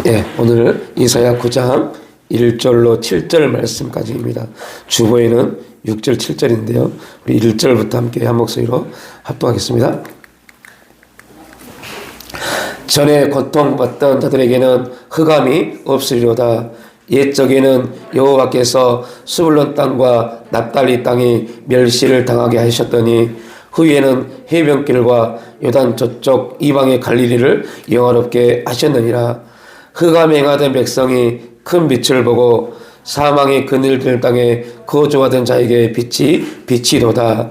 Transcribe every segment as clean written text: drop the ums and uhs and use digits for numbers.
예, 오늘 이사야 9장 1절로 7절 말씀까지입니다. 주보에는 6절, 7절인데요. 우리 1절부터 함께 한 목소리로 합독하겠습니다. 전에 고통받던 자들에게는 흑암이 없으리로다. 옛적에는 여호와께서 스불론 땅과 납달리 땅이 멸시를 당하게 하셨더니 후에는 해변길과 요단 저쪽 이방의 갈릴리를 영화롭게 하셨느니라. 흑암에 행하던 백성이 큰 빛을 보고 사망의 그늘들 땅에 거주하던 자에게 빛이 비치도다.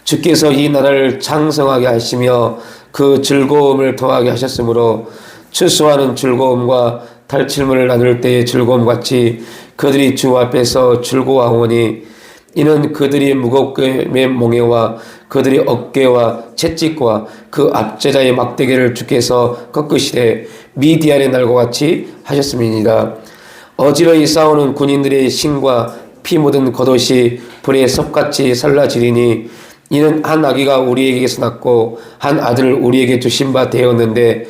주께서 이 나라를 창성하게 하시며 그 즐거움을 더하게 하셨으므로 추수하는 즐거움과 탈취물을 나눌 때의 즐거움같이 그들이 주 앞에서 즐거워하오니 이는 그들이 무겁게 맨 멍에와 그들이 어깨와 채찍과 그 압제자의 막대기를 주께서 꺾으시되 미디안의 날과 같이 하셨음이니라. 어지러이 싸우는 군인들의 신과 피 묻은 겉옷이 불에 섭같이 살라지리니 이는 한 아기가 우리에게서 낳고 한 아들을 우리에게 주신 바 되었는데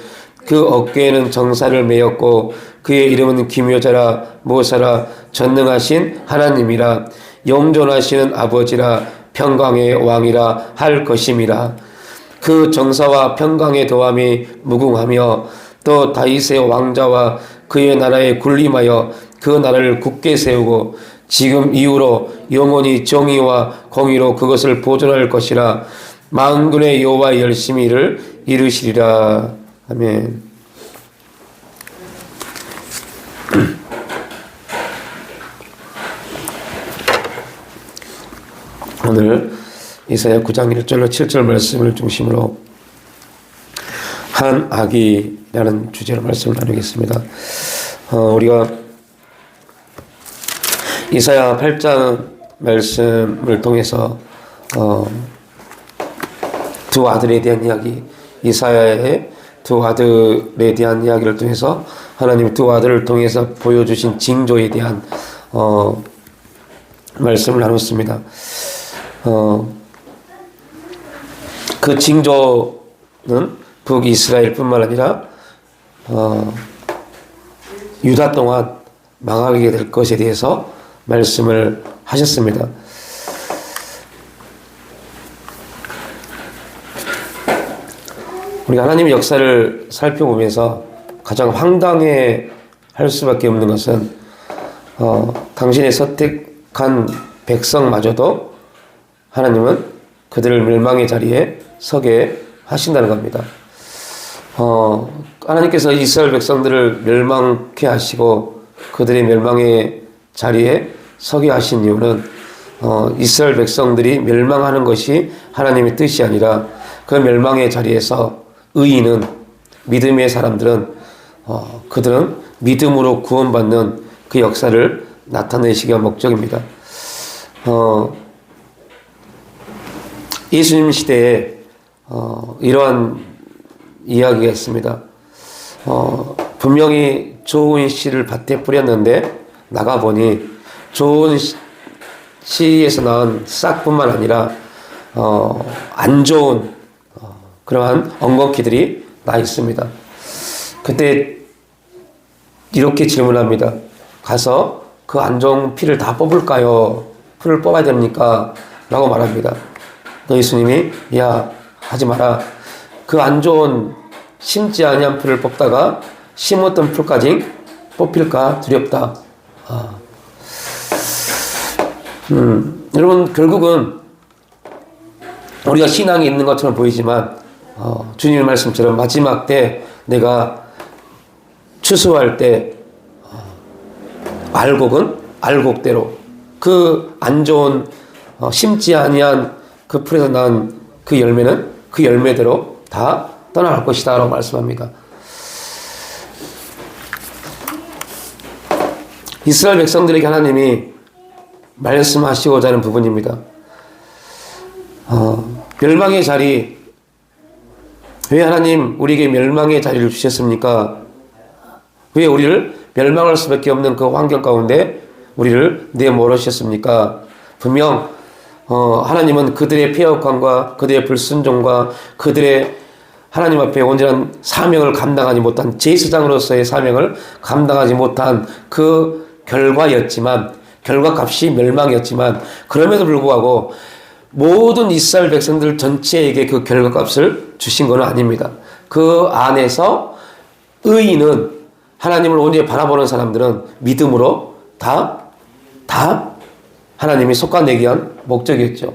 그 어깨에는 정사를 메었고 그의 이름은 기묘자라 모사라 전능하신 하나님이라 영존하시는 아버지라 평강의 왕이라 할 것임이라. 그 정사와 평강의 도함이 무궁하며 또 다윗의 왕자와 그의 나라에 군림하여 그 나라를 굳게 세우고 지금 이후로 영원히 정의와 공의로 그것을 보존할 것이라. 만군의 여호와 열심히 이를 이루시리라. 아멘. 오늘 이사야 9장 1절로 7절 말씀을 중심으로 한 아기라는 주제로 말씀을 나누겠습니다. 우리가 이사야 8장 말씀을 통해서 두 아들에 대한 이야기, 이사야의 두 아들에 대한 이야기를 통해서 하나님 두 아들을 통해서 보여주신 징조에 대한 말씀을 나눴습니다. 그 징조는 북이스라엘뿐만 아니라 유다 동안 망하게 될 것에 대해서 말씀을 하셨습니다. 우리가 하나님의 역사를 살펴보면서 가장 황당해 할 수밖에 없는 것은 당신의 선택한 백성마저도 하나님은 그들을 멸망의 자리에 서게 하신다는 겁니다. 하나님께서 이스라엘 백성들을 멸망케 하시고 그들의 멸망의 자리에 서게 하신 이유는 이스라엘 백성들이 멸망하는 것이 하나님의 뜻이 아니라 그 멸망의 자리에서 의인은, 믿음의 사람들은 그들은 믿음으로 구원받는 그 역사를 나타내시기가 목적입니다. 예수님 시대에 이러한 이야기가 있습니다. 분명히 좋은 씨를 밭에 뿌렸는데 나가보니 좋은 씨에서 낳은 싹뿐만 아니라 안 좋은 그러한 엉겅퀴들이 나 있습니다. 그때 이렇게 질문합니다. 가서 그 안 좋은 피를 다 뽑을까요? 풀을 뽑아야 됩니까? 라고 말합니다. 예수님이 야 하지 마라. 그 안 좋은 심지 아니한 풀을 뽑다가 심었던 풀까지 뽑힐까 두렵다. 여러분 결국은 우리가 신앙이 있는 것처럼 보이지만 주님의 말씀처럼 마지막 때 내가 추수할 때 알곡은 알곡대로 그 안 좋은 심지 아니한 그 풀에서 난 그 열매는 그 열매대로 다 떠나갈 것이다 라고 말씀합니다. 이스라엘 백성들에게 하나님이 말씀하시고자 하는 부분입니다. 멸망의 자리, 왜 하나님 우리에게 멸망의 자리를 주셨습니까? 왜 우리를 멸망할 수밖에 없는 그 환경 가운데 우리를 내몰으셨습니까? 분명 하나님은 그들의 패역함과 그들의 불순종과 그들의 하나님 앞에 온전한 사명을 감당하지 못한, 제사장으로서의 사명을 감당하지 못한 그 결과였지만, 결과값이 멸망이었지만, 그럼에도 불구하고 모든 이스라엘 백성들 전체에게 그 결과값을 주신 건 아닙니다. 그 안에서 의인은, 하나님을 온전히 바라보는 사람들은 믿음으로 다 하나님이 속아내기 위한 목적이었죠.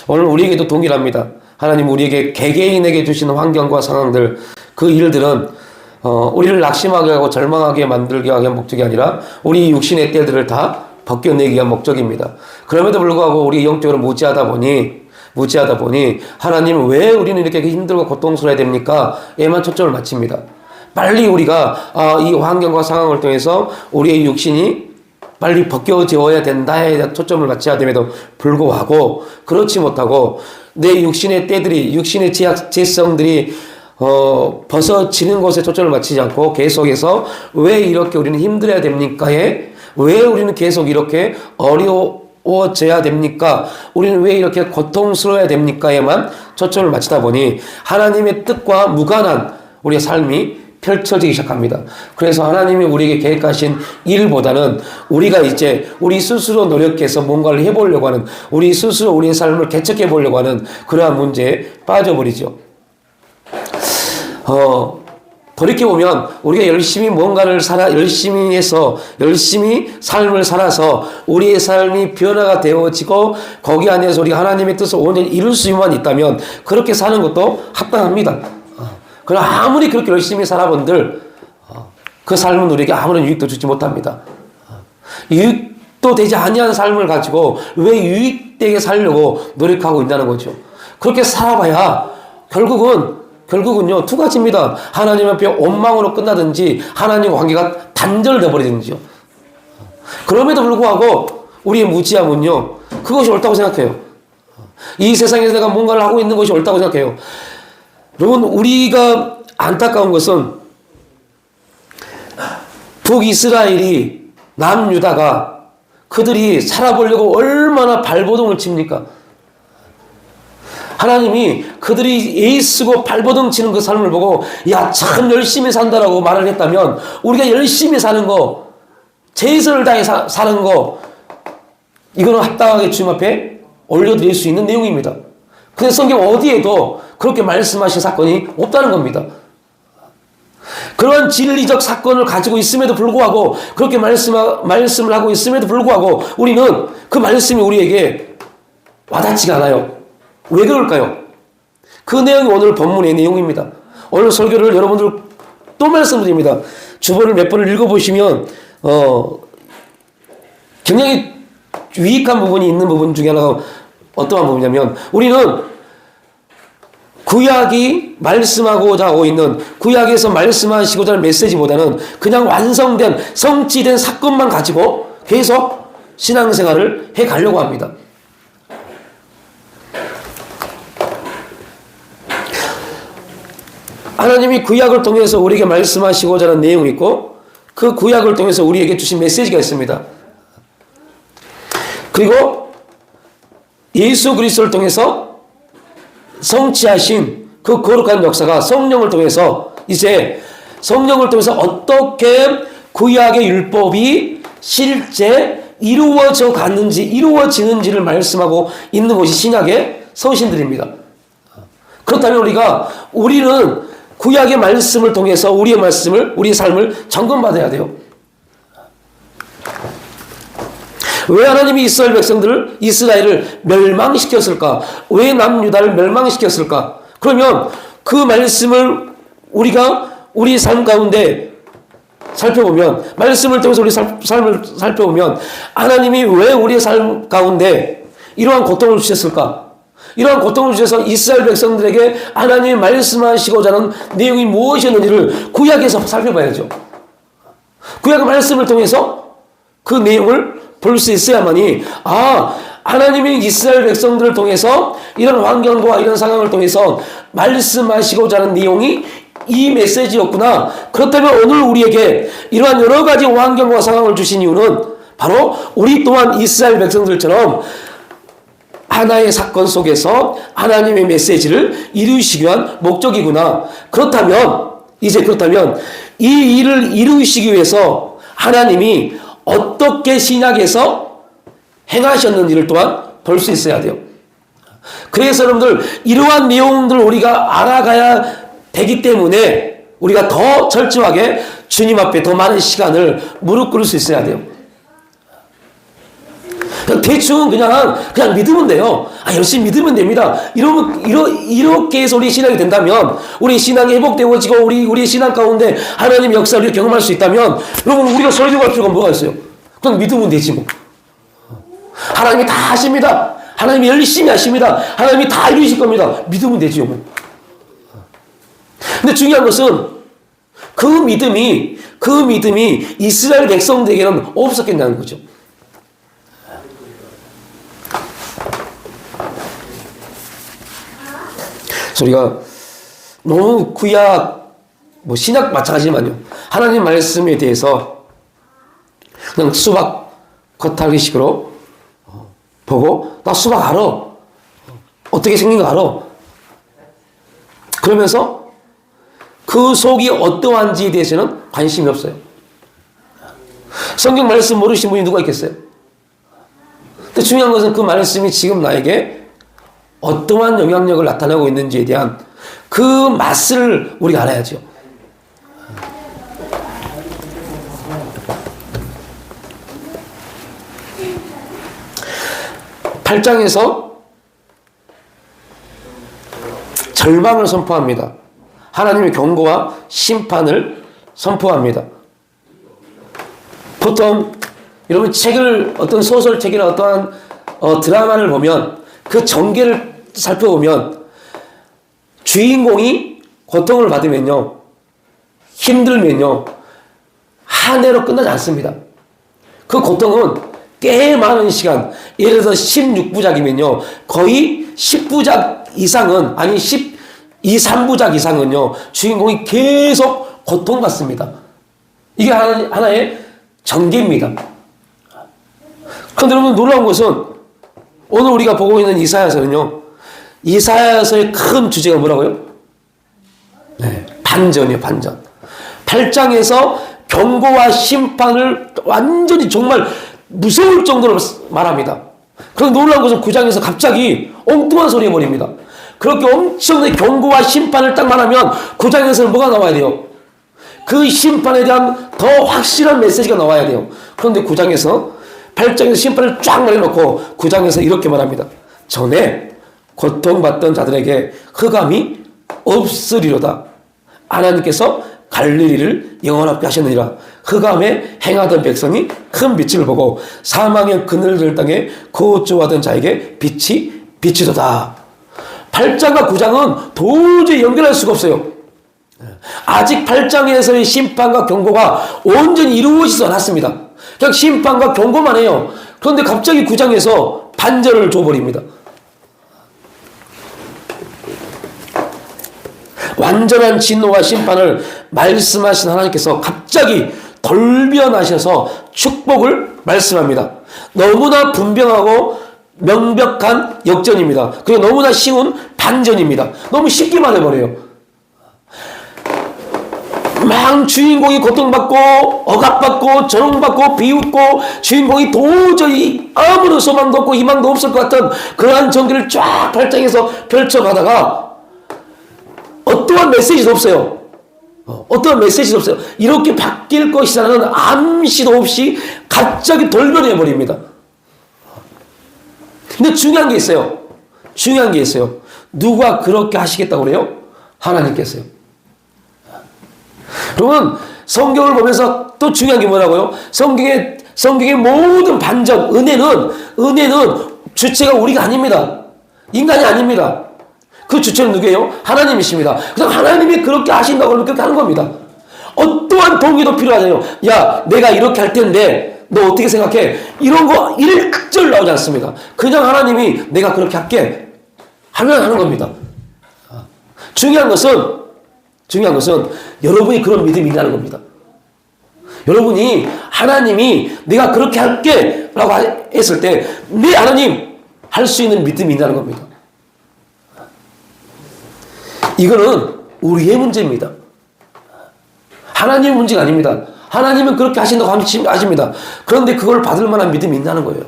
오늘 우리에게도 동일합니다. 하나님 우리에게 개개인에게 주시는 환경과 상황들, 그 일들은 우리를 낙심하게 하고 절망하게 만들기 위한 목적이 아니라 우리 육신의 때들을 다 벗겨내기 위한 목적입니다. 그럼에도 불구하고 우리 영적으로 무지하다 보니 하나님은 왜 우리는 이렇게 힘들고 고통스러워야 됩니까? 에만 초점을 맞춥니다. 빨리 우리가 이 환경과 상황을 통해서 우리의 육신이 빨리 벗겨져야 된다에 대한 초점을 맞춰야 됨에도 불구하고 그렇지 못하고 내 육신의 때들이, 육신의 죄성들이 벗어지는 것에 초점을 맞추지 않고 계속해서 왜 이렇게 우리는 힘들어야 됩니까에, 왜 우리는 계속 이렇게 어려워져야 됩니까? 우리는 왜 이렇게 고통스러워야 됩니까에만 초점을 맞추다 보니 하나님의 뜻과 무관한 우리의 삶이 펼쳐지기 시작합니다. 그래서 하나님이 우리에게 계획하신 일보다는 우리가 이제 우리 스스로 노력해서 뭔가를 해보려고 하는, 우리 스스로 우리의 삶을 개척해 보려고 하는 그러한 문제에 빠져버리죠. 돌이켜보면 우리가 열심히 뭔가를 열심히 해서, 열심히 삶을 살아서 우리의 삶이 변화가 되어지고 거기 안에서 우리가 하나님의 뜻을 온전히 이룰 수만 있다면 그렇게 사는 것도 합당합니다. 그러나 아무리 그렇게 열심히 살아본들 그 삶은 우리에게 아무런 유익도 주지 못합니다. 유익도 되지 아니한 삶을 가지고 왜 유익되게 살려고 노력하고 있다는 거죠. 그렇게 살아봐야 결국은요 두 가지입니다. 하나님 앞에 원망으로 끝나든지 하나님과 관계가 단절되어 버리든지요. 그럼에도 불구하고 우리의 무지함은요 그것이 옳다고 생각해요. 이 세상에서 내가 뭔가를 하고 있는 것이 옳다고 생각해요. 여러분, 우리가 안타까운 것은 북이스라엘이, 남유다가 그들이 살아보려고 얼마나 발버둥을 칩니까? 하나님이 그들이 애쓰고 발버둥 치는 그 삶을 보고 야, 참 열심히 산다라고 말을 했다면 우리가 열심히 사는 거, 최선을 다해 사는 거, 이거는 합당하게 주님 앞에 올려드릴 수 있는 내용입니다. 근데 성경 어디에도 그렇게 말씀하신 사건이 없다는 겁니다. 그런 진리적 사건을 가지고 있음에도 불구하고, 그렇게 말씀을 하고 있음에도 불구하고 우리는 그 말씀이 우리에게 와닿지가 않아요. 왜 그럴까요? 그 내용이 오늘 본문의 내용입니다. 오늘 설교를 여러분들 또 말씀드립니다. 주보를 몇 번을 읽어보시면 굉장히 유익한 부분이 있는 부분 중에 하나가 어떠한 부분이냐면, 우리는 구약이 말씀하고자 하고 있는, 구약에서 말씀하시고자 하는 메시지보다는 그냥 완성된, 성취된 사건만 가지고 계속 신앙생활을 해가려고 합니다. 하나님이 구약을 통해서 우리에게 말씀하시고자 하는 내용이 있고, 그 구약을 통해서 우리에게 주신 메시지가 있습니다. 그리고 예수 그리스도를 통해서 성취하신 그 거룩한 역사가 성령을 통해서, 이제 성령을 통해서 어떻게 구약의 율법이 실제 이루어져 갔는지, 이루어지는지를 말씀하고 있는 것이 신약의 서신들입니다. 그렇다면 우리는 구약의 말씀을 통해서 우리의 삶을 점검받아야 돼요. 왜 하나님이 이스라엘을 멸망시켰을까? 왜 남유다를 멸망시켰을까? 그러면 그 말씀을 우리가 우리 삶 가운데 살펴보면, 말씀을 통해서 우리 삶을 살펴보면 하나님이 왜 우리의 삶 가운데 이러한 고통을 주셨을까? 이러한 고통을 주셔서 이스라엘 백성들에게 하나님이 말씀하시고자 하는 내용이 무엇이었는지를 구약에서 살펴봐야죠. 구약의 말씀을 통해서 그 내용을 볼 수 있어야만이, 하나님이 이스라엘 백성들을 통해서 이런 환경과 이런 상황을 통해서 말씀하시고자 하는 내용이 이 메시지였구나. 그렇다면 오늘 우리에게 이러한 여러 가지 환경과 상황을 주신 이유는 바로 우리 또한 이스라엘 백성들처럼 하나의 사건 속에서 하나님의 메시지를 이루시기 위한 목적이구나. 그렇다면 이 일을 이루시기 위해서 하나님이 어떻게 신약에서 행하셨는지를 또한 볼 수 있어야 돼요. 그래서 여러분들 이러한 내용들을 우리가 알아가야 되기 때문에 우리가 더 철저하게 주님 앞에 더 많은 시간을 무릎 꿇을 수 있어야 돼요. 대충 그냥 믿으면 돼요. 열심히 믿으면 됩니다. 이렇게 해서 우리 신앙이 된다면, 우리 신앙이 회복되어지고, 우리 신앙 가운데 하나님의 역사를 경험할 수 있다면, 여러분, 우리가 설교할 필요가 뭐가 있어요? 그냥 믿으면 되지, 뭐. 하나님이 다 하십니다. 하나님이 열심히 하십니다. 하나님이 다 이루실 겁니다. 믿으면 되지요, 뭐. 근데 중요한 것은 그 믿음이 이스라엘 백성들에게는 없었겠냐는 거죠. 우리가 너무 구약, 신약 마찬가지지만요. 하나님 말씀에 대해서 그냥 수박 겉핥기식으로 보고, 나 수박 알아. 어떻게 생긴 거 알아. 그러면서 그 속이 어떠한지에 대해서는 관심이 없어요. 성경 말씀 모르신 분이 누가 있겠어요? 근데 중요한 것은 그 말씀이 지금 나에게 어떠한 영향력을 나타내고 있는지에 대한 그 맛을 우리가 알아야죠. 팔 장에서 절망을 선포합니다. 하나님의 경고와 심판을 선포합니다. 보통 여러분 어떤 소설책이나 어떠한 드라마를 보면 그 전개를 살펴보면 주인공이 고통을 받으면요, 힘들면요, 한 해로 끝나지 않습니다. 그 고통은 꽤 많은 시간, 예를 들어서 16부작이면요 거의 10부작 이상은, 아니 3부작 이상은요 주인공이 계속 고통받습니다. 이게 하나의 전개입니다. 그런데 여러분, 놀라운 것은 오늘 우리가 보고 있는 이사야서는요, 이사야서의 큰 주제가 뭐라고요? 반전이에요, 반전. 8장에서 경고와 심판을 완전히 정말 무서울 정도로 말합니다. 그런데 놀라운 것은 9장에서 갑자기 엉뚱한 소리 해버립니다. 그렇게 엄청난 경고와 심판을 딱 말하면 9장에서는 뭐가 나와야 돼요? 그 심판에 대한 더 확실한 메시지가 나와야 돼요. 그런데 8장에서 심판을 쫙 말해놓고 9장에서 이렇게 말합니다. 전에 고통받던 자들에게 흑암이 없으리로다. 하나님께서 갈릴리를 영원하게 하셨느니라. 흑암에 행하던 백성이 큰 빛을 보고 사망의 그늘들 땅에 거주하던 자에게 빛이 비치도다. 8장과 9장은 도저히 연결할 수가 없어요. 아직 8장에서의 심판과 경고가 온전히 이루어지지 않았습니다. 그냥 심판과 경고만 해요. 그런데 갑자기 9장에서 반전을 줘버립니다. 완전한 진노와 심판을 말씀하신 하나님께서 갑자기 돌변하셔서 축복을 말씀합니다. 너무나 분명하고 명백한 역전입니다. 그리고 너무나 쉬운 반전입니다. 너무 쉽게 말해버려요. 막 주인공이 고통받고 억압받고 조롱받고 비웃고 주인공이 도저히 아무런 소망도 없고 희망도 없을 것 같은 그러한 전기를 쫙 8장에서 펼쳐가다가 어떠한 메시지도 없어요. 어떠한 메시지도 없어요. 이렇게 바뀔 것이라는 암시도 없이 갑자기 돌변해버립니다. 근데 중요한 게 있어요. 누가 그렇게 하시겠다고 그래요? 하나님께서요. 여러분, 성경을 보면서 또 중요한 게 뭐라고요? 성경의 모든 반전, 은혜는 주체가 우리가 아닙니다. 인간이 아닙니다. 그 주체는 누구예요? 하나님이십니다. 그래서 하나님이 그렇게 하신다고 하면 그렇게 하는 겁니다. 어떠한 동기도 필요하잖아요. 야, 내가 이렇게 할 텐데 너 어떻게 생각해? 이런 거 일절 나오지 않습니다. 그냥 하나님이 내가 그렇게 할게 하면 하는 겁니다. 중요한 것은 여러분이 그런 믿음이 있다는 겁니다. 여러분이 하나님이 내가 그렇게 할게 라고 했을 때, 네 하나님 할 수 있는 믿음이 있다는 겁니다. 이거는 우리의 문제입니다. 하나님의 문제가 아닙니다. 하나님은 그렇게 하신다고 하십니다. 그런데 그걸 받을 만한 믿음이 있다는 거예요.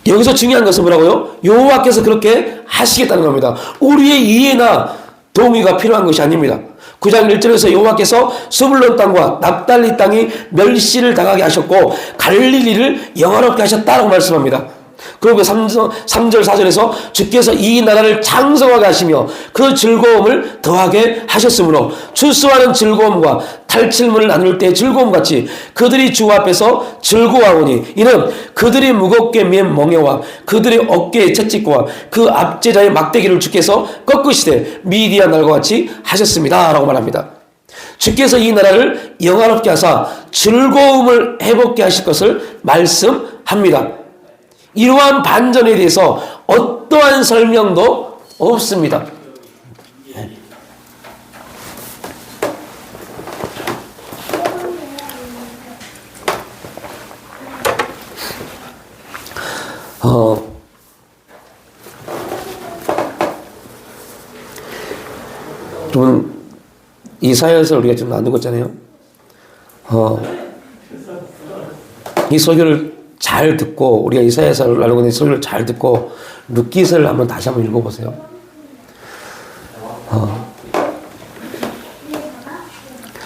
여기서 중요한 것은 뭐라고요? 여호와께서 그렇게 하시겠다는 겁니다. 우리의 이해나 동의가 필요한 것이 아닙니다. 9장 1절에서 여호와께서 스불론 땅과 납달리 땅이 멸시를 당하게 하셨고 갈릴리를 영화롭게 하셨다라고 말씀합니다. 그리고 3절 4절에서 주께서 이 나라를 장성하게 하시며 그 즐거움을 더하게 하셨으므로 출소하는 즐거움과 탈칠물을 나눌 때의 즐거움같이 그들이 주 앞에서 즐거워하오니 이는 그들이 무겁게 맨 멍에와 그들의 어깨의 채찍과 그 압제자의 막대기를 주께서 꺾으시되 미디안 날과 같이 하셨습니다 라고 말합니다. 주께서 이 나라를 영화롭게 하사 즐거움을 회복케 하실 것을 말씀합니다. 이러한 반전에 대해서 어떠한 설명도 없습니다. 여러분, 이사야에서 우리가 좀 나누고 있잖아요. 이 설교를 잘 듣고 우리가 이사야서 나누고 있는 설교를 잘 듣고 룻기서를 한번 다시 한번 읽어보세요.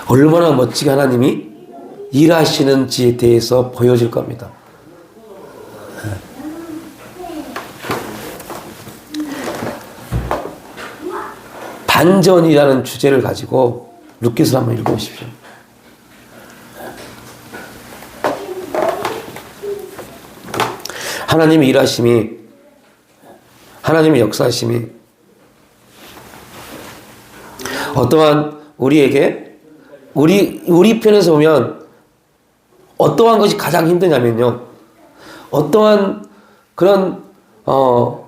얼마나 멋지게 하나님이 일하시는지에 대해서 보여질 겁니다. 반전이라는 주제를 가지고 룻기서를 한번 읽어보십시오. 하나님의 일하심이, 하나님의 역사하심이 어떠한 우리에게 우리 편에서 보면 어떠한 것이 가장 힘드냐면요, 어떠한 그런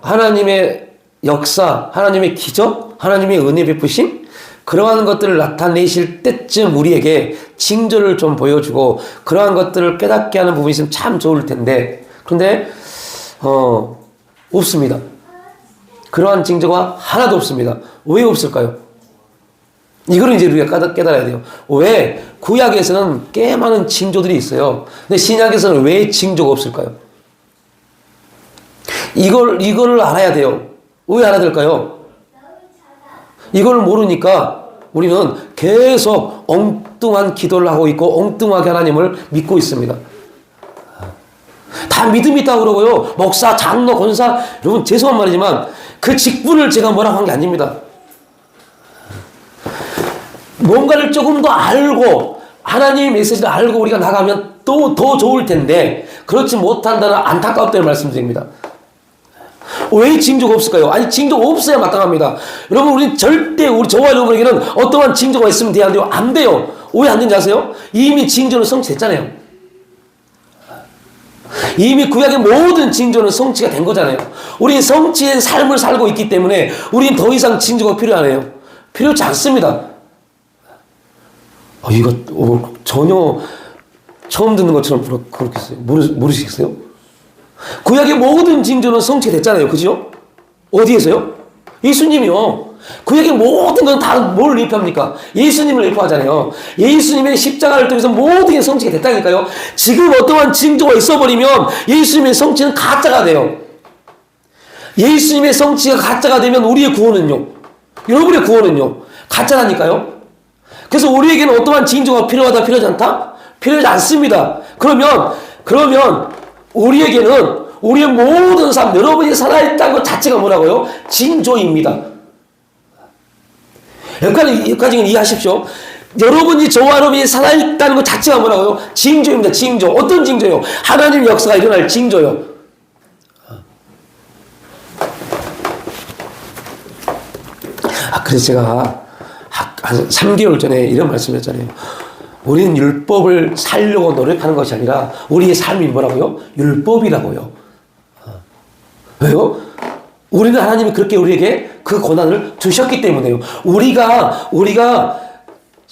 하나님의 역사, 하나님의 기적, 하나님의 은혜 베푸심 그러한 것들을 나타내실 때쯤 우리에게 징조를 좀 보여주고 그러한 것들을 깨닫게 하는 부분이 있으면 참 좋을 텐데, 그런데 없습니다. 그러한 징조가 하나도 없습니다. 왜 없을까요? 이거를 이제 우리가 깨달아야 돼요. 왜 구약에서는 꽤 많은 징조들이 있어요. 근데 신약에서는 왜 징조가 없을까요? 이걸 알아야 돼요. 왜 알아야 될까요? 이걸 모르니까 우리는 계속 엉뚱한 기도를 하고 있고 엉뚱하게 하나님을 믿고 있습니다. 다 믿음이 있다고 그러고요. 목사, 장로, 권사, 여러분 죄송한 말이지만 그 직분을 제가 뭐라고 한 게 아닙니다. 뭔가를 조금 더 알고 하나님의 메시지를 알고 우리가 나가면 또 더 좋을 텐데 그렇지 못한다는 안타깝다는 말씀드립니다. 왜 징조가 없을까요? 아니 징조가 없어야 마땅합니다. 여러분 우리 절대 저와 여러분에게는 어떠한 징조가 있으면 돼야 돼요? 안 돼요. 왜 안 되는지 아세요? 이미 징조는 성취됐잖아요. 이미 구약의 모든 징조는 성취가 된 거잖아요. 우리는 성취된 삶을 살고 있기 때문에 우리는 더 이상 징조가 필요하네요. 필요하지 않습니다. 이거 전혀 처음 듣는 것처럼 그렇겠어요. 모르시겠어요? 구약의 모든 징조는 성취됐잖아요. 그죠? 어디에서요? 예수님이요. 구약의 모든 건 다 뭘 예표합니까? 예수님을 예표하잖아요. 예수님의 십자가를 통해서 모든 게 성취가 됐다니까요. 지금 어떠한 징조가 있어버리면 예수님의 성취는 가짜가 돼요. 예수님의 성취가 가짜가 되면 우리의 구원은요, 여러분의 구원은요 가짜라니까요. 그래서 우리에게는 어떠한 징조가 필요하다, 필요하지 않다? 필요하지 않습니다. 그러면 우리에게는 우리의 모든 삶, 여러분이 살아있다는 것 자체가 뭐라고요? 징조입니다. 여기까지는 이해하십시오. 여러분이 저와 여러분이 살아있다는 것 자체가 뭐라고요? 징조입니다. 징조. 어떤 징조요? 하나님의 역사가 일어날 징조요. 그래서 제가 한 3개월 전에 이런 말씀을 했잖아요. 우리는 율법을 살려고 노력하는 것이 아니라 우리의 삶이 뭐라고요? 율법이라고요. 왜요? 우리는 하나님이 그렇게 우리에게 그 고난을 주셨기 때문에요. 우리가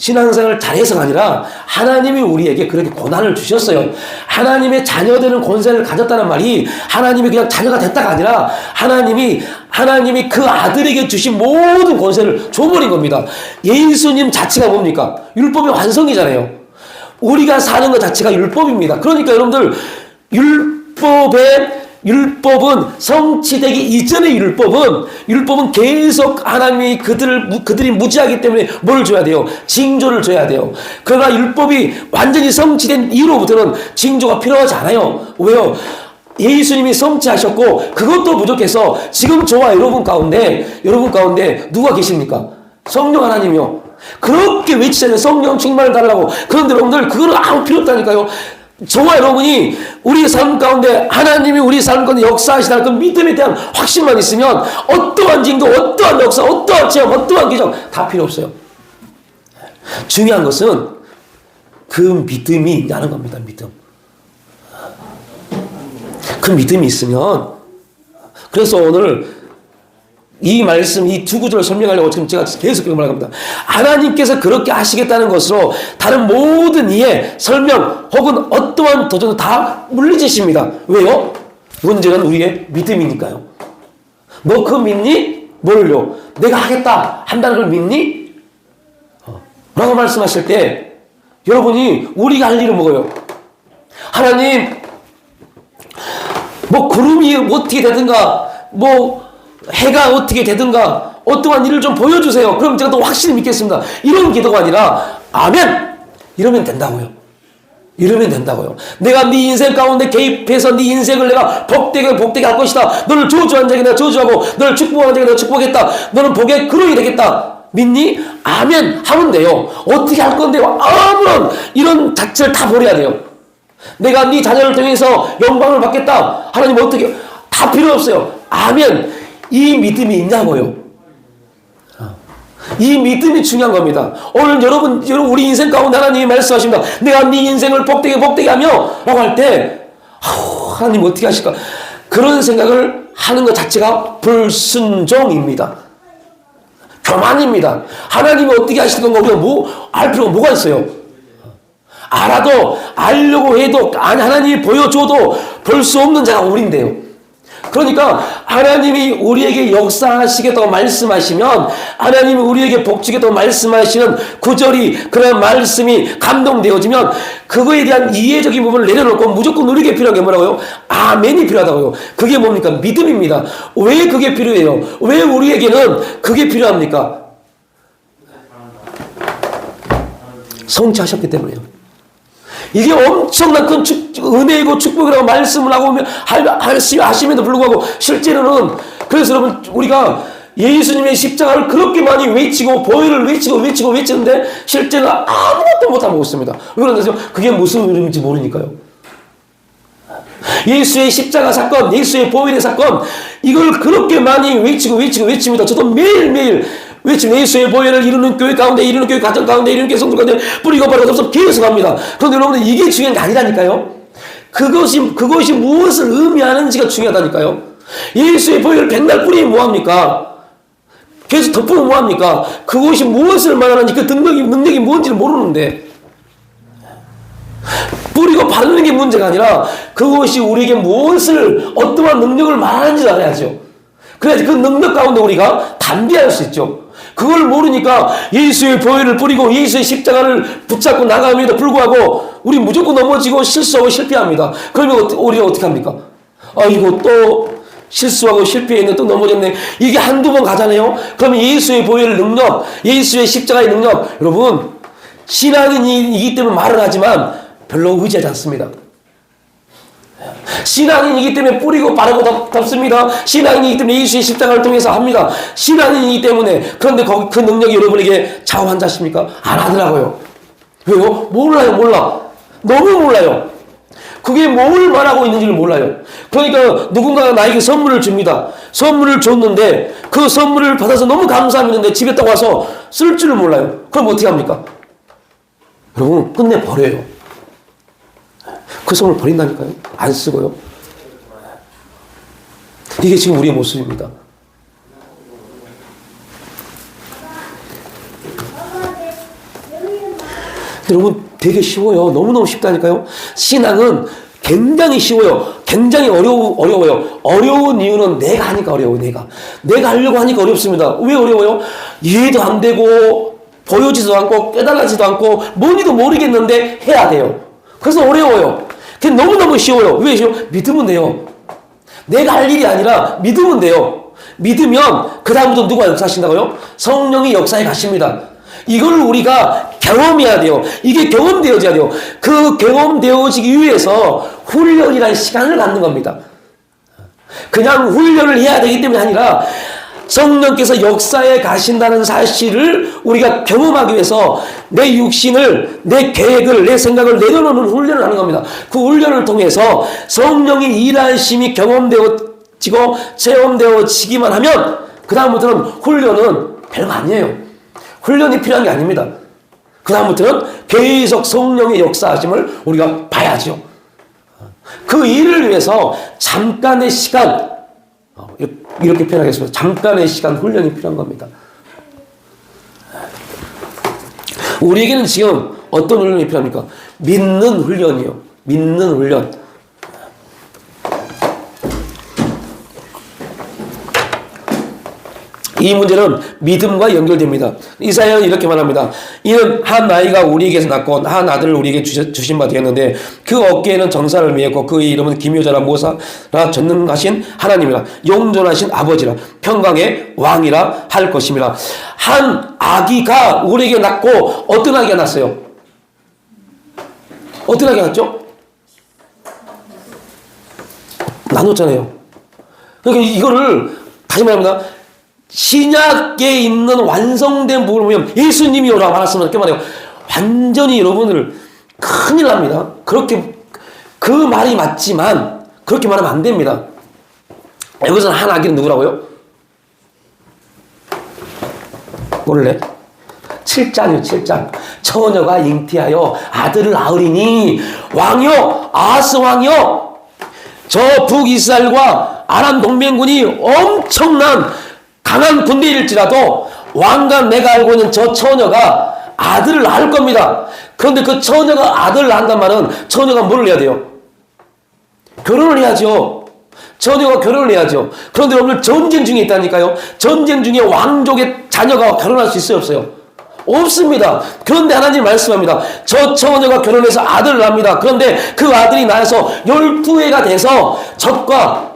신앙생활을 잘해서가 아니라 하나님이 우리에게 그렇게 고난을 주셨어요. 하나님의 자녀되는 권세를 가졌다는 말이 하나님이 그냥 자녀가 됐다가 아니라 하나님이 그 아들에게 주신 모든 권세를 줘버린 겁니다. 예수님 자체가 뭡니까? 율법의 완성이잖아요. 우리가 사는 것 자체가 율법입니다. 그러니까 여러분들 율법은 성취되기 이전의 율법은 계속 하나님이 그들이 무지하기 때문에 뭘 줘야 돼요? 징조를 줘야 돼요. 그러나 율법이 완전히 성취된 이후로부터는 징조가 필요하지 않아요. 왜요? 예수님이 성취하셨고 그것도 부족해서 지금 저와 여러분 가운데 누가 계십니까? 성령 하나님이요. 그렇게 외치잖아요. 성령 충만을 달라고. 그런데 여러분들 그거는 아무 필요 없다니까요. 저와 여러분이 우리의 삶 가운데 하나님이 우리 삶 가운데 역사하시다는 그 믿음에 대한 확신만 있으면 어떠한 징조, 어떠한 역사, 어떠한 체험, 어떠한 기적 다 필요 없어요. 중요한 것은 그 믿음이 있냐는 겁니다. 믿음. 그 믿음이 있으면 그래서 오늘 이 말씀, 이 두 구절을 설명하려고 지금 제가 계속 그런 말을 합니다. 하나님께서 그렇게 하시겠다는 것으로 다른 모든 이해, 설명 혹은 어떠한 도전도 다 물리치십니다. 왜요? 문제는 우리의 믿음이니까요. 너 그거 믿니? 뭘요? 내가 하겠다 한다는 걸 믿니? 라고 말씀하실 때 여러분이 우리가 할 일은 뭐예요? 하나님 뭐 구름이 어떻게 되든가 뭐 해가 어떻게 되든가 어떠한 일을 좀 보여주세요. 그럼 제가 또 확실히 믿겠습니다. 이런 기도가 아니라 아멘! 이러면 된다고요. 내가 네 인생 가운데 개입해서 네 인생을 내가 복되게 할 것이다. 너를 저주한 자에게 내가 저주하고 너를 축복한 자에게 내가 축복하겠다. 너는 복의 그릇이 되겠다. 믿니? 아멘! 하면 돼요. 어떻게 할 건데요? 아무런 이런 자체를 다 버려야 돼요. 내가 네 자녀를 통해서 영광을 받겠다. 하나님 어떻게 다 필요 없어요. 아멘! 이 믿음이 있냐고요. 이 믿음이 중요한 겁니다. 오늘 여러분 우리 인생 가운데 하나님이 말씀하십니다. 내가 네 인생을 복되게 하며 라고 할 때 하나님 어떻게 하실까? 그런 생각을 하는 것 자체가 불순종입니다. 교만입니다. 하나님이 어떻게 하실 건가 우리가 알 필요가 뭐가 있어요? 알아도 알려고 해도 하나님이 보여줘도 볼 수 없는 자가 우리인데요. 그러니까 하나님이 우리에게 역사하시겠다고 말씀하시면 하나님이 우리에게 복 주겠다고 말씀하시는 구절이 그런 말씀이 감동되어지면 그거에 대한 이해적인 부분을 내려놓고 무조건 우리에게 필요한 게 뭐라고요? 아멘이 필요하다고요. 그게 뭡니까? 믿음입니다. 왜 그게 필요해요? 왜 우리에게는 그게 필요합니까? 성취하셨기 때문에요. 이게 엄청난 큰 은혜이고 축복이라고 말씀을 하고 하심에도 불구하고 실제로는 그래서 여러분 우리가 예수님의 십자가를 그렇게 많이 외치고 보혈을 외치는데 실제는 아무것도 못하고 있습니다. 왜 그런지 그게 무슨 의미인지 모르니까요. 예수의 십자가 사건, 예수의 보혈의 사건 이걸 그렇게 많이 외칩니다. 저도 매일매일 외치면 예수의 보혈을 이루는 교회 가운데 이루는 교회 가정 가운데 이루는 교회 성도 가운데 뿌리고 바르고 계속 합니다. 그런데 여러분들 이게 중요한 게 아니라니까요. 그것이 무엇을 의미하는지가 중요하다니까요. 예수의 보혈을 백날 뿌리면 뭐합니까? 계속 덮으면 뭐합니까? 그것이 무엇을 말하는지 그 능력이 뭔지를 모르는데 뿌리고 바르는 게 문제가 아니라 그것이 우리에게 무엇을 어떠한 능력을 말하는지를 알아야죠. 그래야지 그 능력 가운데 우리가 담대할 수 있죠. 그걸 모르니까 예수의 보혈을 뿌리고 예수의 십자가를 붙잡고 나감에도 불구하고 우리 무조건 넘어지고 실수하고 실패합니다. 그러면 우리가 어떻게 합니까? 이거 또 실수하고 실패했네, 또 넘어졌네. 이게 한두 번 가잖아요. 그러면 예수의 보혈의 능력, 예수의 십자가의 능력, 여러분 신앙인이기 때문에 말을 하지만 별로 의지하지 않습니다. 신앙인이기 때문에 뿌리고 바르고 덮습니다. 신앙인이기 때문에 예수의 십자가를 통해서 합니다. 신앙인이기 때문에. 그런데 그 능력이 여러분에게 자원한자십니까? 안 하더라고요. 왜요? 몰라. 너무 몰라요. 그게 뭘 말하고 있는지를 몰라요. 그러니까 누군가가 나에게 선물을 줍니다. 선물을 줬는데 그 선물을 받아서 너무 감사했는데 집에 딱 와서 쓸 줄을 몰라요. 그럼 어떻게 합니까? 여러분 끝내 버려요. 그 선물 버린다니까요. 안 쓰고요. 이게 지금 우리의 모습입니다. 여러분 되게 쉬워요. 너무너무 쉽다니까요. 신앙은 굉장히 쉬워요. 굉장히 어려워요. 어려운 이유는 내가 하니까 어려워요. 내가 하려고 하니까 어렵습니다. 왜 어려워요? 이해도 안 되고 보여지지도 않고 깨달아지도 않고 뭔지도 모르겠는데 해야 돼요. 그래서 어려워요. 그게 너무너무 쉬워요. 왜 쉬워요? 믿으면 돼요. 내가 할 일이 아니라 믿으면 돼요. 믿으면 그 다음부터 누가 역사하신다고요? 성령이 역사에 가십니다. 이걸 우리가 경험해야 돼요. 이게 경험되어져야 돼요. 그 경험되어지기 위해서 훈련이라는 시간을 갖는 겁니다. 그냥 훈련을 해야 되기 때문이 아니라 성령께서 역사에 가신다는 사실을 우리가 경험하기 위해서 내 육신을, 내 계획을, 내 생각을 내려놓는 훈련을 하는 겁니다. 그 훈련을 통해서 성령이 일하심이 경험되어지고 체험되어지기만 하면 그 다음부터는 훈련은 별거 아니에요. 훈련이 필요한 게 아닙니다. 그 다음부터는 계속 성령의 역사하심을 우리가 봐야죠. 그 일을 위해서 잠깐의 시간, 이렇게 표현하겠습니다. 잠깐의 시간 훈련이 필요한 겁니다. 우리에게는 지금 어떤 훈련이 필요합니까? 믿는 훈련이요. 믿는 훈련. 이 문제는 믿음과 연결됩니다. 이사야는 이렇게 말합니다. 이는 한 아이가 우리에게서 낳고 한 아들을 우리에게 주신 바 되었는데 그 어깨에는 정사를 메었고 그의 이름은 기묘자라 모사라 전능하신 하나님이라 영존하신 아버지라 평강의 왕이라 할 것입니다. 한 아기가 우리에게 낳고 어떤 아기가 낳았어요? 어떤 아기가 낳았죠? 나눴잖아요. 그러니까 이거를 다시 말합니다. 신약에 있는 완성된 부분을 보면 예수님이 오라고 말했으면 이렇게 말해요. 완전히 여러분을 큰일 납니다. 그렇게 그 말이 맞지만 그렇게 말하면 안 됩니다. 여기서는 한 아기는 누구라고요? 모를래? 7장이요 7장. 처녀가 잉태하여 아들을 낳으리니 왕이요 아하스 왕이요 저 북이스라엘과 아람 동맹군이 엄청난 강한 군대일지라도 왕과 내가 알고 있는 저 처녀가 아들을 낳을 겁니다. 그런데 그 처녀가 아들을 낳는단 말은 처녀가 뭐를 해야 돼요? 결혼을 해야죠. 처녀가 결혼을 해야죠. 그런데 오늘 전쟁 중에 있다니까요. 전쟁 중에 왕족의 자녀가 결혼할 수 있어요? 없어요? 없습니다. 그런데 하나님 말씀합니다. 저 처녀가 결혼해서 아들을 낳습니다. 그런데 그 아들이 낳아서 12해가 돼서 젖과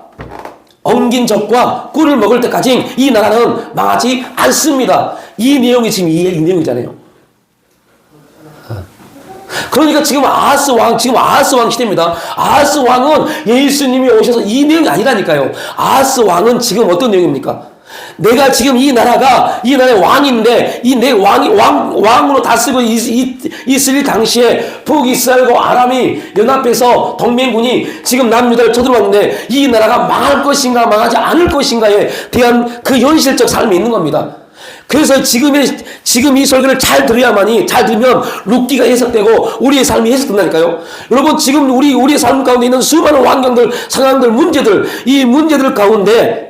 엉긴 젖과 꿀을 먹을 때까지 이 나라는 망하지 않습니다. 이 내용이 지금 이 내용이잖아요. 그러니까 지금 아하스 왕 시대입니다. 아하스 왕은 예수님이 오셔서 이 내용이 아니라니까요. 아하스 왕은 지금 어떤 내용입니까? 내가 지금 이 나라의 왕인데, 이 내 왕으로 다스리고 있을 당시에 북이스라엘과 아람이 연합해서 동맹군이 지금 남유다를 쳐들어왔는데, 이 나라가 망할 것인가, 망하지 않을 것인가에 대한 그 현실적 삶이 있는 겁니다. 그래서 지금 이 설교를 잘 들으면 룻기가 해석되고 우리의 삶이 해석된다니까요. 여러분, 지금 우리의 삶 가운데 있는 수많은 환경들, 상황들, 문제들, 이 문제들 가운데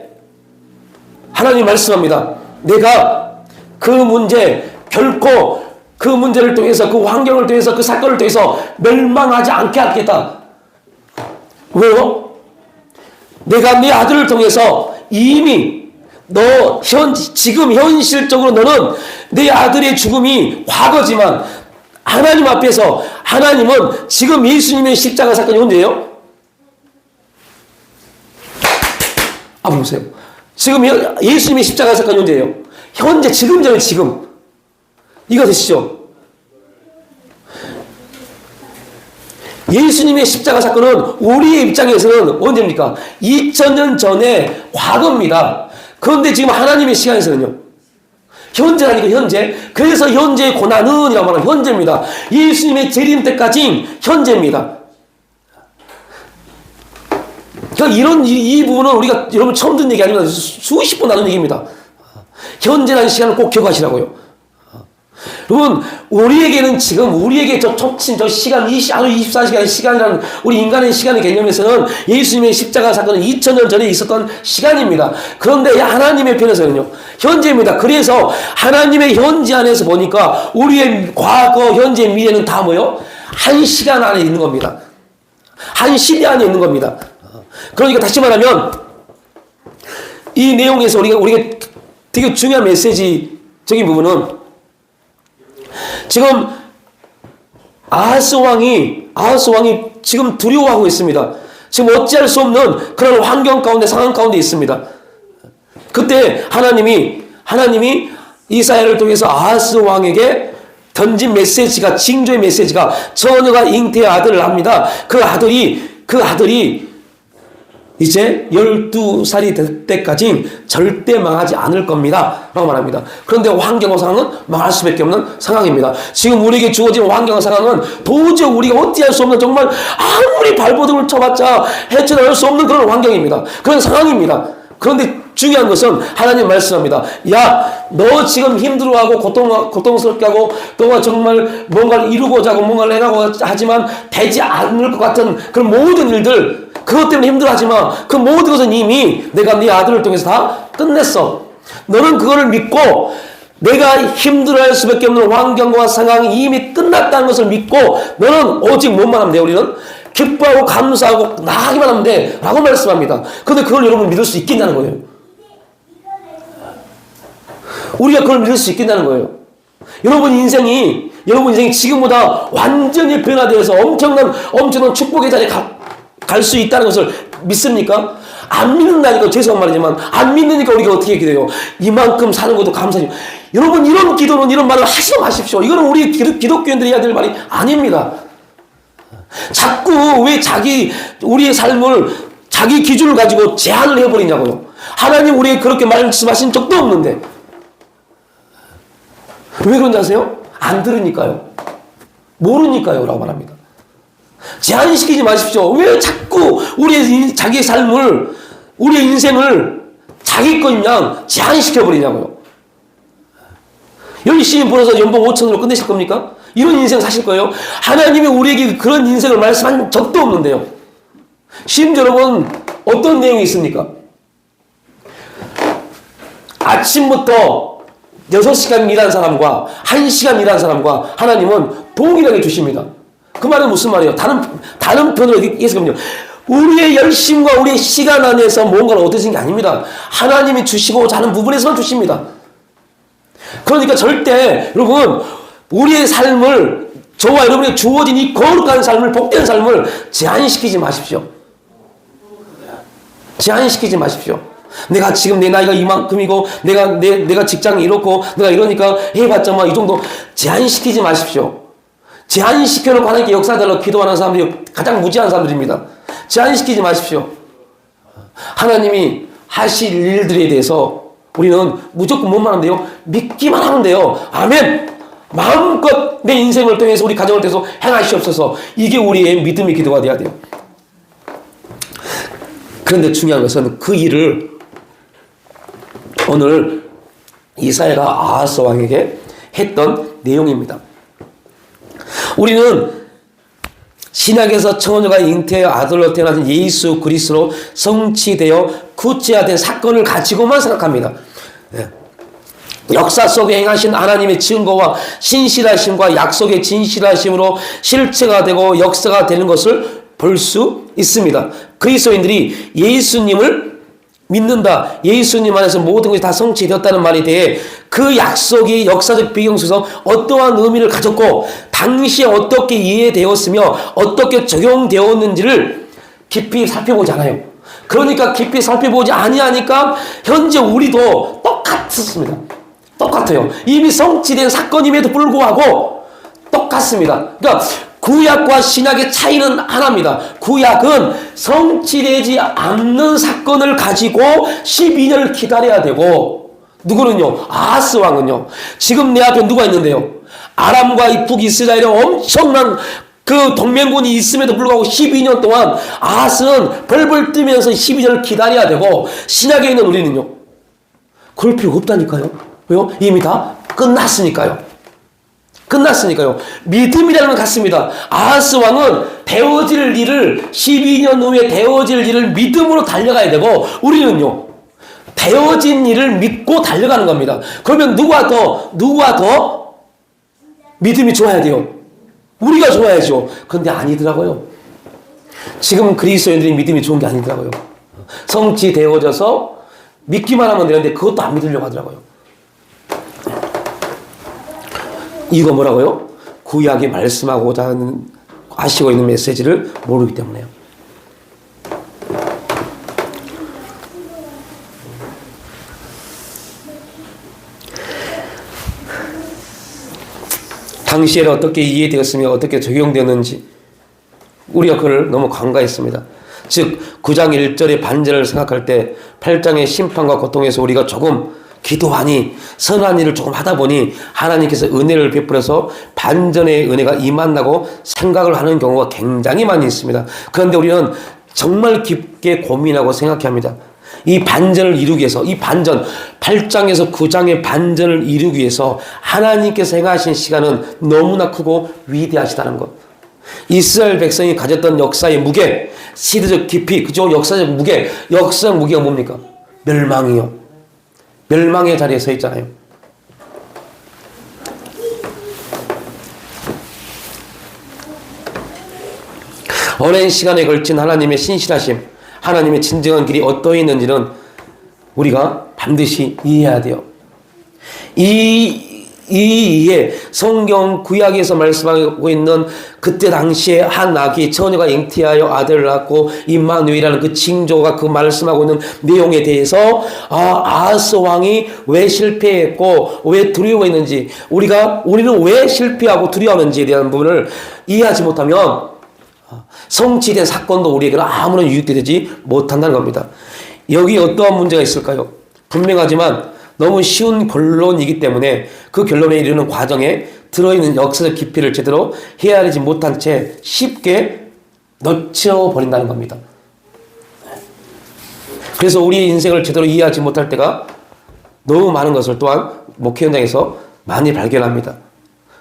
하나님 말씀합니다. 내가 그 문제, 결코 그 문제를 통해서, 그 환경을 통해서, 그 사건을 통해서 멸망하지 않게 하겠다. 왜요? 내가 네 아들을 통해서 이미 지금 현실적으로 너는 내 아들의 죽음이 과거지만 하나님 앞에서 하나님은 지금 예수님의 십자가 사건이 언제예요? 보세요. 지금 예수님의 십자가 사건이 언제예요? 현재, 지금잖아요, 지금. 이거 되시죠? 예수님의 십자가 사건은 우리의 입장에서는 언제입니까? 2000년 전의 과거입니다. 그런데 지금 하나님의 시간에서는요, 현재라니까, 현재. 그래서 현재의 고난은 이라고 말하는 현재입니다. 예수님의 재림 때까지 현재입니다. 그러니까 이 부분은 우리가 여러분 처음 듣는 얘기 아니면 수십 번 나눈 얘기입니다. 현재라는 시간을 꼭 기억하시라고요. 여러분, 우리에게는 지금, 우리에게 저 촉친, 저 시간, 하루 24시간의 시간이라는 우리 인간의 시간의 개념에서는 예수님의 십자가 사건은 2000년 전에 있었던 시간입니다. 그런데 하나님의 편에서는요, 현재입니다. 그래서 하나님의 현재 안에서 보니까 우리의 과거, 현재, 미래는 다 뭐요? 한 시간 안에 있는 겁니다. 한 시대 안에 있는 겁니다. 그러니까 다시 말하면, 이 내용에서 우리가 되게 중요한 메시지적인 부분은 지금 아하스 왕이 지금 두려워하고 있습니다. 지금 어찌할 수 없는 그런 환경 가운데, 상황 가운데 있습니다. 그때 하나님이 이사야를 통해서 아하스 왕에게 던진 메시지가, 징조의 메시지가, 처녀가 잉태의 아들을 합니다. 그 아들이 이제 12살이 될 때까지 절대 망하지 않을 겁니다 라고 말합니다. 그런데 환경과 상황은 망할 수밖에 없는 상황입니다. 지금 우리에게 주어진 환경과 상황은 도저히 우리가 어찌할 수 없는, 정말 아무리 발버둥을 쳐봤자 헤쳐나올 수 없는 그런 환경입니다. 그런 상황입니다. 그런데 중요한 것은 하나님 말씀합니다. 야, 너 지금 힘들어하고 고통스럽게 하고 너가 정말 뭔가를 이루고자 하고 뭔가를 해가고 하지만 되지 않을 것 같은 그런 모든 일들, 그것 때문에 힘들어하지 마. 그 모든 것은 이미 내가 네 아들을 통해서 다 끝냈어. 너는 그거를 믿고 내가 힘들어할 수밖에 없는 환경과 상황이 이미 끝났다는 것을 믿고 너는 오직 뭐만 하면 돼? 우리는 기뻐하고 감사하고 나가기만 하면 돼 라고 말씀합니다. 그런데 그걸 여러분 믿을 수 있겠냐는 거예요. 우리가 그걸 믿을 수 있겠냐는 거예요. 여러분 인생이 지금보다 완전히 변화되어서 엄청난 축복의 자리에 갈 수 있다는 것을 믿습니까? 안 믿는다니까, 죄송한 말이지만 안 믿으니까 우리가 어떻게 기도해요? 이만큼 사는 것도 감사해요. 여러분, 이런 기도는, 이런 말을 하지 마십시오. 이거는 우리 기독교인들이 해야 될 말이 아닙니다. 자꾸 왜 우리의 삶을 자기 기준을 가지고 제한을 해버리냐고요. 하나님 우리에게 그렇게 말씀하신 적도 없는데. 왜 그런지 아세요? 안 들으니까요. 모르니까요 라고 말합니다. 제한시키지 마십시오. 왜 자꾸 자기의 삶을, 우리의 인생을 자기 것이냐 제한시켜버리냐고요. 열심히 벌어서 연봉 5천으로 끝내실 겁니까? 이런 인생 사실 거예요? 하나님이 우리에게 그런 인생을 말씀한 적도 없는데요. 심지어 여러분, 어떤 내용이 있습니까? 아침부터 6시간 일한 사람과 1시간 일한 사람과 하나님은 동일하게 주십니다. 그 말은 무슨 말이에요? 다른 편으로 얘기했거든요. 우리의 열심과 우리의 시간 안에서 뭔가를 얻으신 게 아닙니다. 하나님이 주시고자 하는 부분에서만 주십니다. 그러니까 절대 여러분, 우리의 삶을, 저와 여러분의 주어진 이 거룩한 삶을, 복된 삶을 제한시키지 마십시오. 제한시키지 마십시오. 내가 지금 내 나이가 이만큼이고 내가 직장이 이렇고 내가 이러니까 해봤자 이 정도. 제한시키지 마십시오. 제한시켜놓고 하나님께 역사달라고 기도하는 사람들이 가장 무지한 사람들입니다. 제한시키지 마십시오. 하나님이 하실 일들에 대해서 우리는 무조건 뭐만 하면 돼요? 믿기만 하면 돼요. 아멘. 마음껏 내 인생을 통해서, 우리 가정을 통해서 행하시옵소서. 이게 우리의 믿음의 기도가 돼야 돼요. 그런데 중요한 것은 그 일을 오늘 이사야가 아하스 왕에게 했던 내용입니다. 우리는 신약에서 처녀가 잉태의 아들로 태어나신 예수 그리스도로 성취되어 구체화된 사건을 가지고만 생각합니다. 역사 속에 행하신 하나님의 증거와 신실하심과 약속의 진실하심으로 실체가 되고 역사가 되는 것을 볼 수 있습니다. 그리스도인들이 예수님을 믿는다, 예수님 안에서 모든 것이 다 성취되었다는 말에 대해 그 약속이 역사적 배경 속에서 어떠한 의미를 가졌고 당시에 어떻게 이해되었으며 어떻게 적용되었는지를 깊이 살펴보지 않아요. 그러니까 깊이 살펴보지 아니하니까 현재 우리도 똑같습니다. 똑같아요. 이미 성취된 사건임에도 불구하고 똑같습니다. 그러니까 구약과 신약의 차이는 하나입니다. 구약은 성취되지 않는 사건을 가지고 12년을 기다려야 되고, 누구는요? 아하스 왕은요, 지금 내 앞에 누가 있는데요? 아람과 북이스라엘의 엄청난 그 동맹군이 있음에도 불구하고 12년 동안 아하스는 벌벌 뜨면서 12년을 기다려야 되고, 신약에 있는 우리는요, 그럴 필요가 없다니까요. 왜요? 이미 다 끝났으니까요. 끝났으니까요. 믿음이라는 건 같습니다. 아하스 왕은 되어질 일을 12년 후에 되어질 일을 믿음으로 달려가야 되고 우리는요. 되어진 일을 믿고 달려가는 겁니다. 그러면 누가 더 믿음이 좋아야 돼요? 우리가 좋아야죠. 그런데 아니더라고요. 지금 그리스도인들이 믿음이 좋은 게 아니더라고요. 성취되어져서 믿기만 하면 되는데 그것도 안 믿으려고 하더라고요. 이거 뭐라고요? 구약이 말씀하고자 하시고 있는 메시지를 모르기 때문에요. 당시에는 어떻게 이해되었으며 어떻게 적용되었는지 우리가 그걸 너무 간과했습니다. 즉 9장 1절의 반전을 생각할 때 8장의 심판과 고통에서 우리가 조금 기도하니 선한 일을 조금 하다 보니 하나님께서 은혜를 베풀어서 반전의 은혜가 임한다고 생각을 하는 경우가 굉장히 많이 있습니다. 그런데 우리는 정말 깊게 고민하고 생각해야 합니다. 이 반전을 이루기 위해서, 이 반전, 8장에서 9장의 반전을 이루기 위해서 하나님께서 행하신 시간은 너무나 크고 위대하시다는 것. 이스라엘 백성이 가졌던 역사의 무게, 시대적 깊이, 그죠? 역사적 무게, 역사적 무게가 뭡니까? 멸망이요. 멸망의 자리에 서 있잖아요. 오랜 시간에 걸친 하나님의 신실하심, 하나님의 진정한 길이 어떠해 있는지는 우리가 반드시 이해해야 돼요. 이에 성경 구약에서 말씀하고 있는 그때 당시에 한 아기 처녀가 잉태하여 아들을 낳고 임마누엘이라는 그 징조가 그 말씀하고 있는 내용에 대해서 아하스 왕이 왜 실패했고 왜 두려워했는지 우리는 왜 실패하고 두려워하는지에 대한 부분을 이해하지 못하면 성취된 사건도 우리에게는 아무런 유익되지 못한다는 겁니다. 여기 어떠한 문제가 있을까요? 분명하지만 너무 쉬운 결론이기 때문에 그 결론에 이르는 과정에 들어있는 역사적 깊이를 제대로 헤아리지 못한 채 쉽게 놓쳐버린다는 겁니다. 그래서 우리의 인생을 제대로 이해하지 못할 때가 너무 많은 것을 또한 목회 현장에서 많이 발견합니다.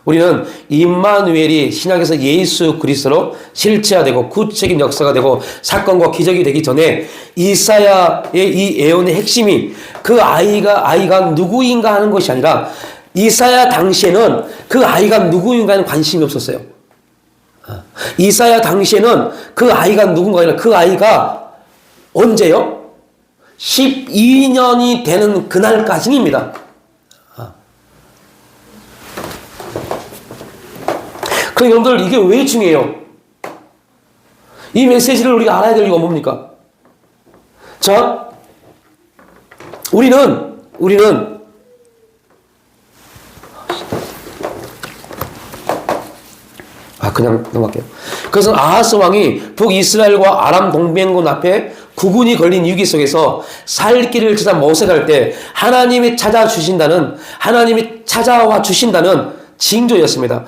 우리는 임마누엘이 신약에서 예수 그리스도로 실체화되고 구체적인 역사가 되고 사건과 기적이 되기 전에 이사야의 이 예언의 핵심이 그 아이가 누구인가 하는 것이 아니라 이사야 당시에는 그 아이가 누구인가 하는 관심이 없었어요. 이사야 당시에는 그 아이가 누군가 아니라 그 아이가 언제요? 12년이 되는 그날까지입니다. 그럼 여러분들 이게 왜 중요해요? 이 메시지를 우리가 알아야 될 이유가 뭡니까? 자, 우리는 그냥 넘어갈게요. 그래서 아하스 왕이 북이스라엘과 아람 동맹군 앞에 국군이 걸린 위기 속에서 살 길을 찾아 모색할 때 하나님이 찾아와 주신다는 징조였습니다.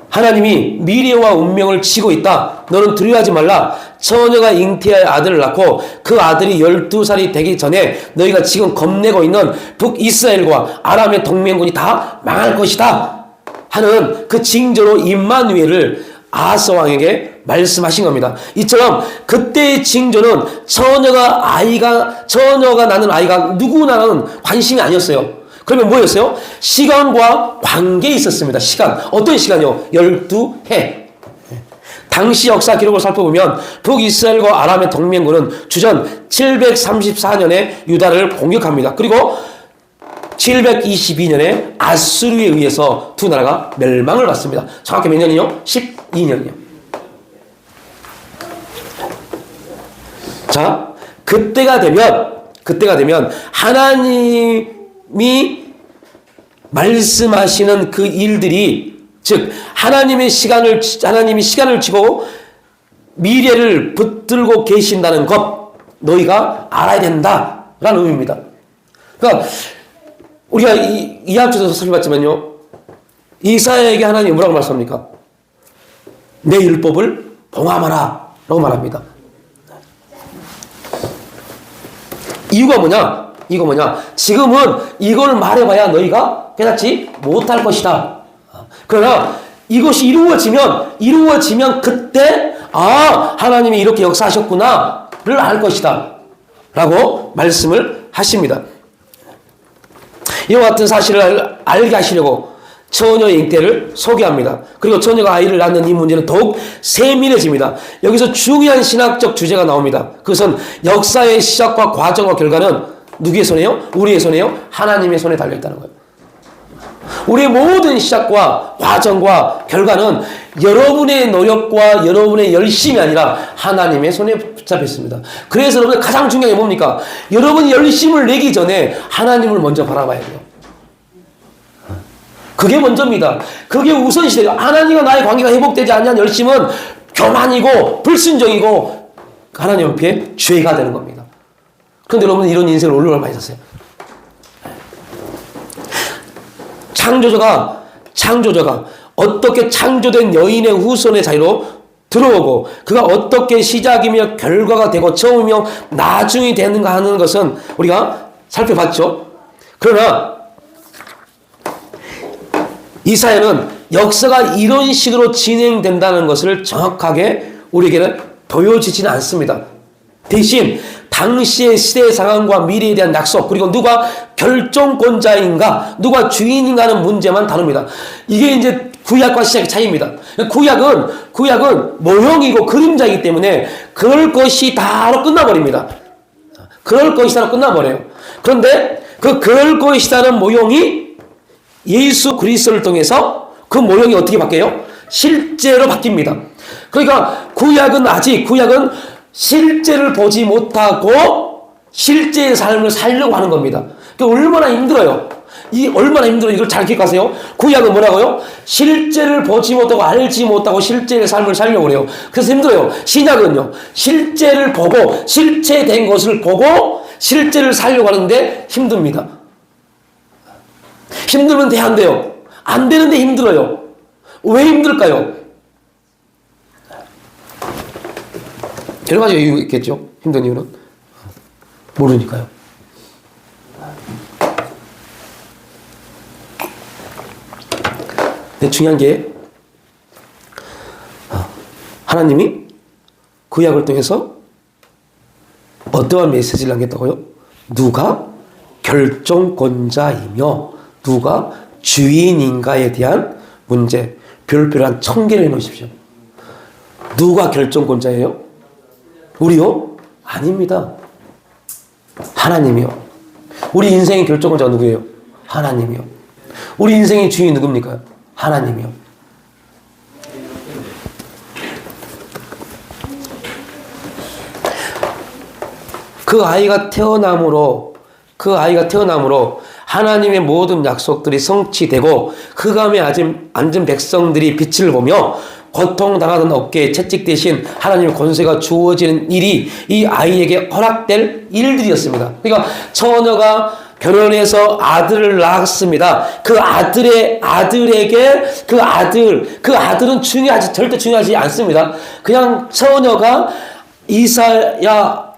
하나님이 미래와 운명을 지고 있다. 너는 두려워하지 말라. 처녀가 잉태하여 아들을 낳고 그 아들이 12살이 되기 전에 너희가 지금 겁내고 있는 북이스라엘과 아람의 동맹군이 다 망할 것이다 하는 그 징조로 임마누엘을 아하스 왕에게 말씀하신 겁니다. 이처럼 그때의 징조는 처녀가 낳는 아이가 누구나는 관심이 아니었어요. 그러면 뭐였어요? 시간과 관계에 있었습니다. 시간. 어떤 시간이요? 12해. 당시 역사 기록을 살펴보면 북이스라엘과 아람의 동맹군은 주전 734년에 유다를 공격합니다. 그리고 722년에 아수르에 의해서 두 나라가 멸망을 받습니다. 정확히 몇 년이요? 12년이요. 자, 그때가 되면 하나님이 말씀하시는 그 일들이, 즉 하나님이 시간을 지고 미래를 붙들고 계신다는 것 너희가 알아야 된다라는 의미입니다. 그러니까 우리가 이 앞에서 살펴봤지만요, 이사야에게 하나님이 뭐라고 말씀합니까? 내 율법을 봉함하라 라고 말합니다. 이유가 뭐냐? 지금은 이걸 말해봐야 너희가 깨닫지 못할 것이다. 그러나 이것이 이루어지면 그때 하나님이 이렇게 역사하셨구나를 알 것이다 라고 말씀을 하십니다. 이와 같은 사실을 알게 하시려고 처녀의 잉태를 소개합니다. 그리고 처녀가 아이를 낳는 이 문제는 더욱 세밀해집니다. 여기서 중요한 신학적 주제가 나옵니다. 그것은 역사의 시작과 과정과 결과는 누구의 손에요? 우리의 손에요? 하나님의 손에 달려있다는 거예요. 우리의 모든 시작과 과정과 결과는 여러분의 노력과 여러분의 열심이 아니라 하나님의 손에 붙잡혀 있습니다. 그래서 여러분 가장 중요한 게 뭡니까? 여러분이 열심을 내기 전에 하나님을 먼저 바라봐야 돼요. 그게 먼저입니다. 그게 우선시돼요. 하나님과 나의 관계가 회복되지 않는 열심은 교만이고 불순종이고 하나님 앞에 죄가 되는 겁니다. 그런데 여러분 이런 인생을 얼마나 많이 샀어요? 창조자가 어떻게 창조된 여인의 후손의 자리로 들어오고 그가 어떻게 시작이며 결과가 되고 처음이며 나중이 되는가 하는 것은 우리가 살펴봤죠. 그러나 이 사회는 역사가 이런 식으로 진행된다는 것을 정확하게 우리에게는 보여지지는 않습니다. 대신 당시의 시대의 상황과 미래에 대한 약속, 그리고 누가 결정권자인가, 누가 주인인가 하는 문제만 다룹니다. 이게 이제 구약과 시작의 차이입니다. 구약은 모형이고 그림자이기 때문에 그럴 것이 다로 끝나버립니다. 그럴 것이다로 끝나버려요. 그런데 그 그럴 것이다는 모형이 예수 그리스도를 통해서 그 모형이 어떻게 바뀌어요? 실제로 바뀝니다. 그러니까 구약은 실제를 보지 못하고 실제의 삶을 살려고 하는 겁니다. 그러니까 얼마나 힘들어요. 이걸 잘 기억하세요. 구약은 뭐라고요? 실제를 보지 못하고 알지 못하고 실제의 삶을 살려고 그래요. 그래서 힘들어요. 신약은요, 실제를 보고 실체된 것을 보고 실제를 살려고 하는데 힘듭니다. 힘들면 안 돼요. 안 되는데 힘들어요. 왜 힘들까요? 여러 가지 이유 있겠죠. 힘든 이유는 모르니까요. 근데 중요한 게 하나님이 구약을 통해서 어떠한 메시지를 남겼다고요? 누가 결정권자이며 누가 주인인가에 대한 문제, 별표를 한 1000개를 해놓으십시오. 누가 결정권자예요? 우리요? 아닙니다. 하나님이요. 우리 인생의 결정권자가 누구예요? 하나님이요. 우리 인생의 주인이 누굽니까? 하나님이요. 그 아이가 태어남으로 하나님의 모든 약속들이 성취되고 흑암에 앉은 백성들이 빛을 보며 고통당하던 어깨에 채찍 대신 하나님의 권세가 주어지는 일이 이 아이에게 허락될 일들이었습니다. 그러니까 처녀가 결혼해서 아들을 낳았습니다. 그 아들의 아들에게 그 아들은 절대 중요하지 않습니다. 그냥 처녀가 이사야와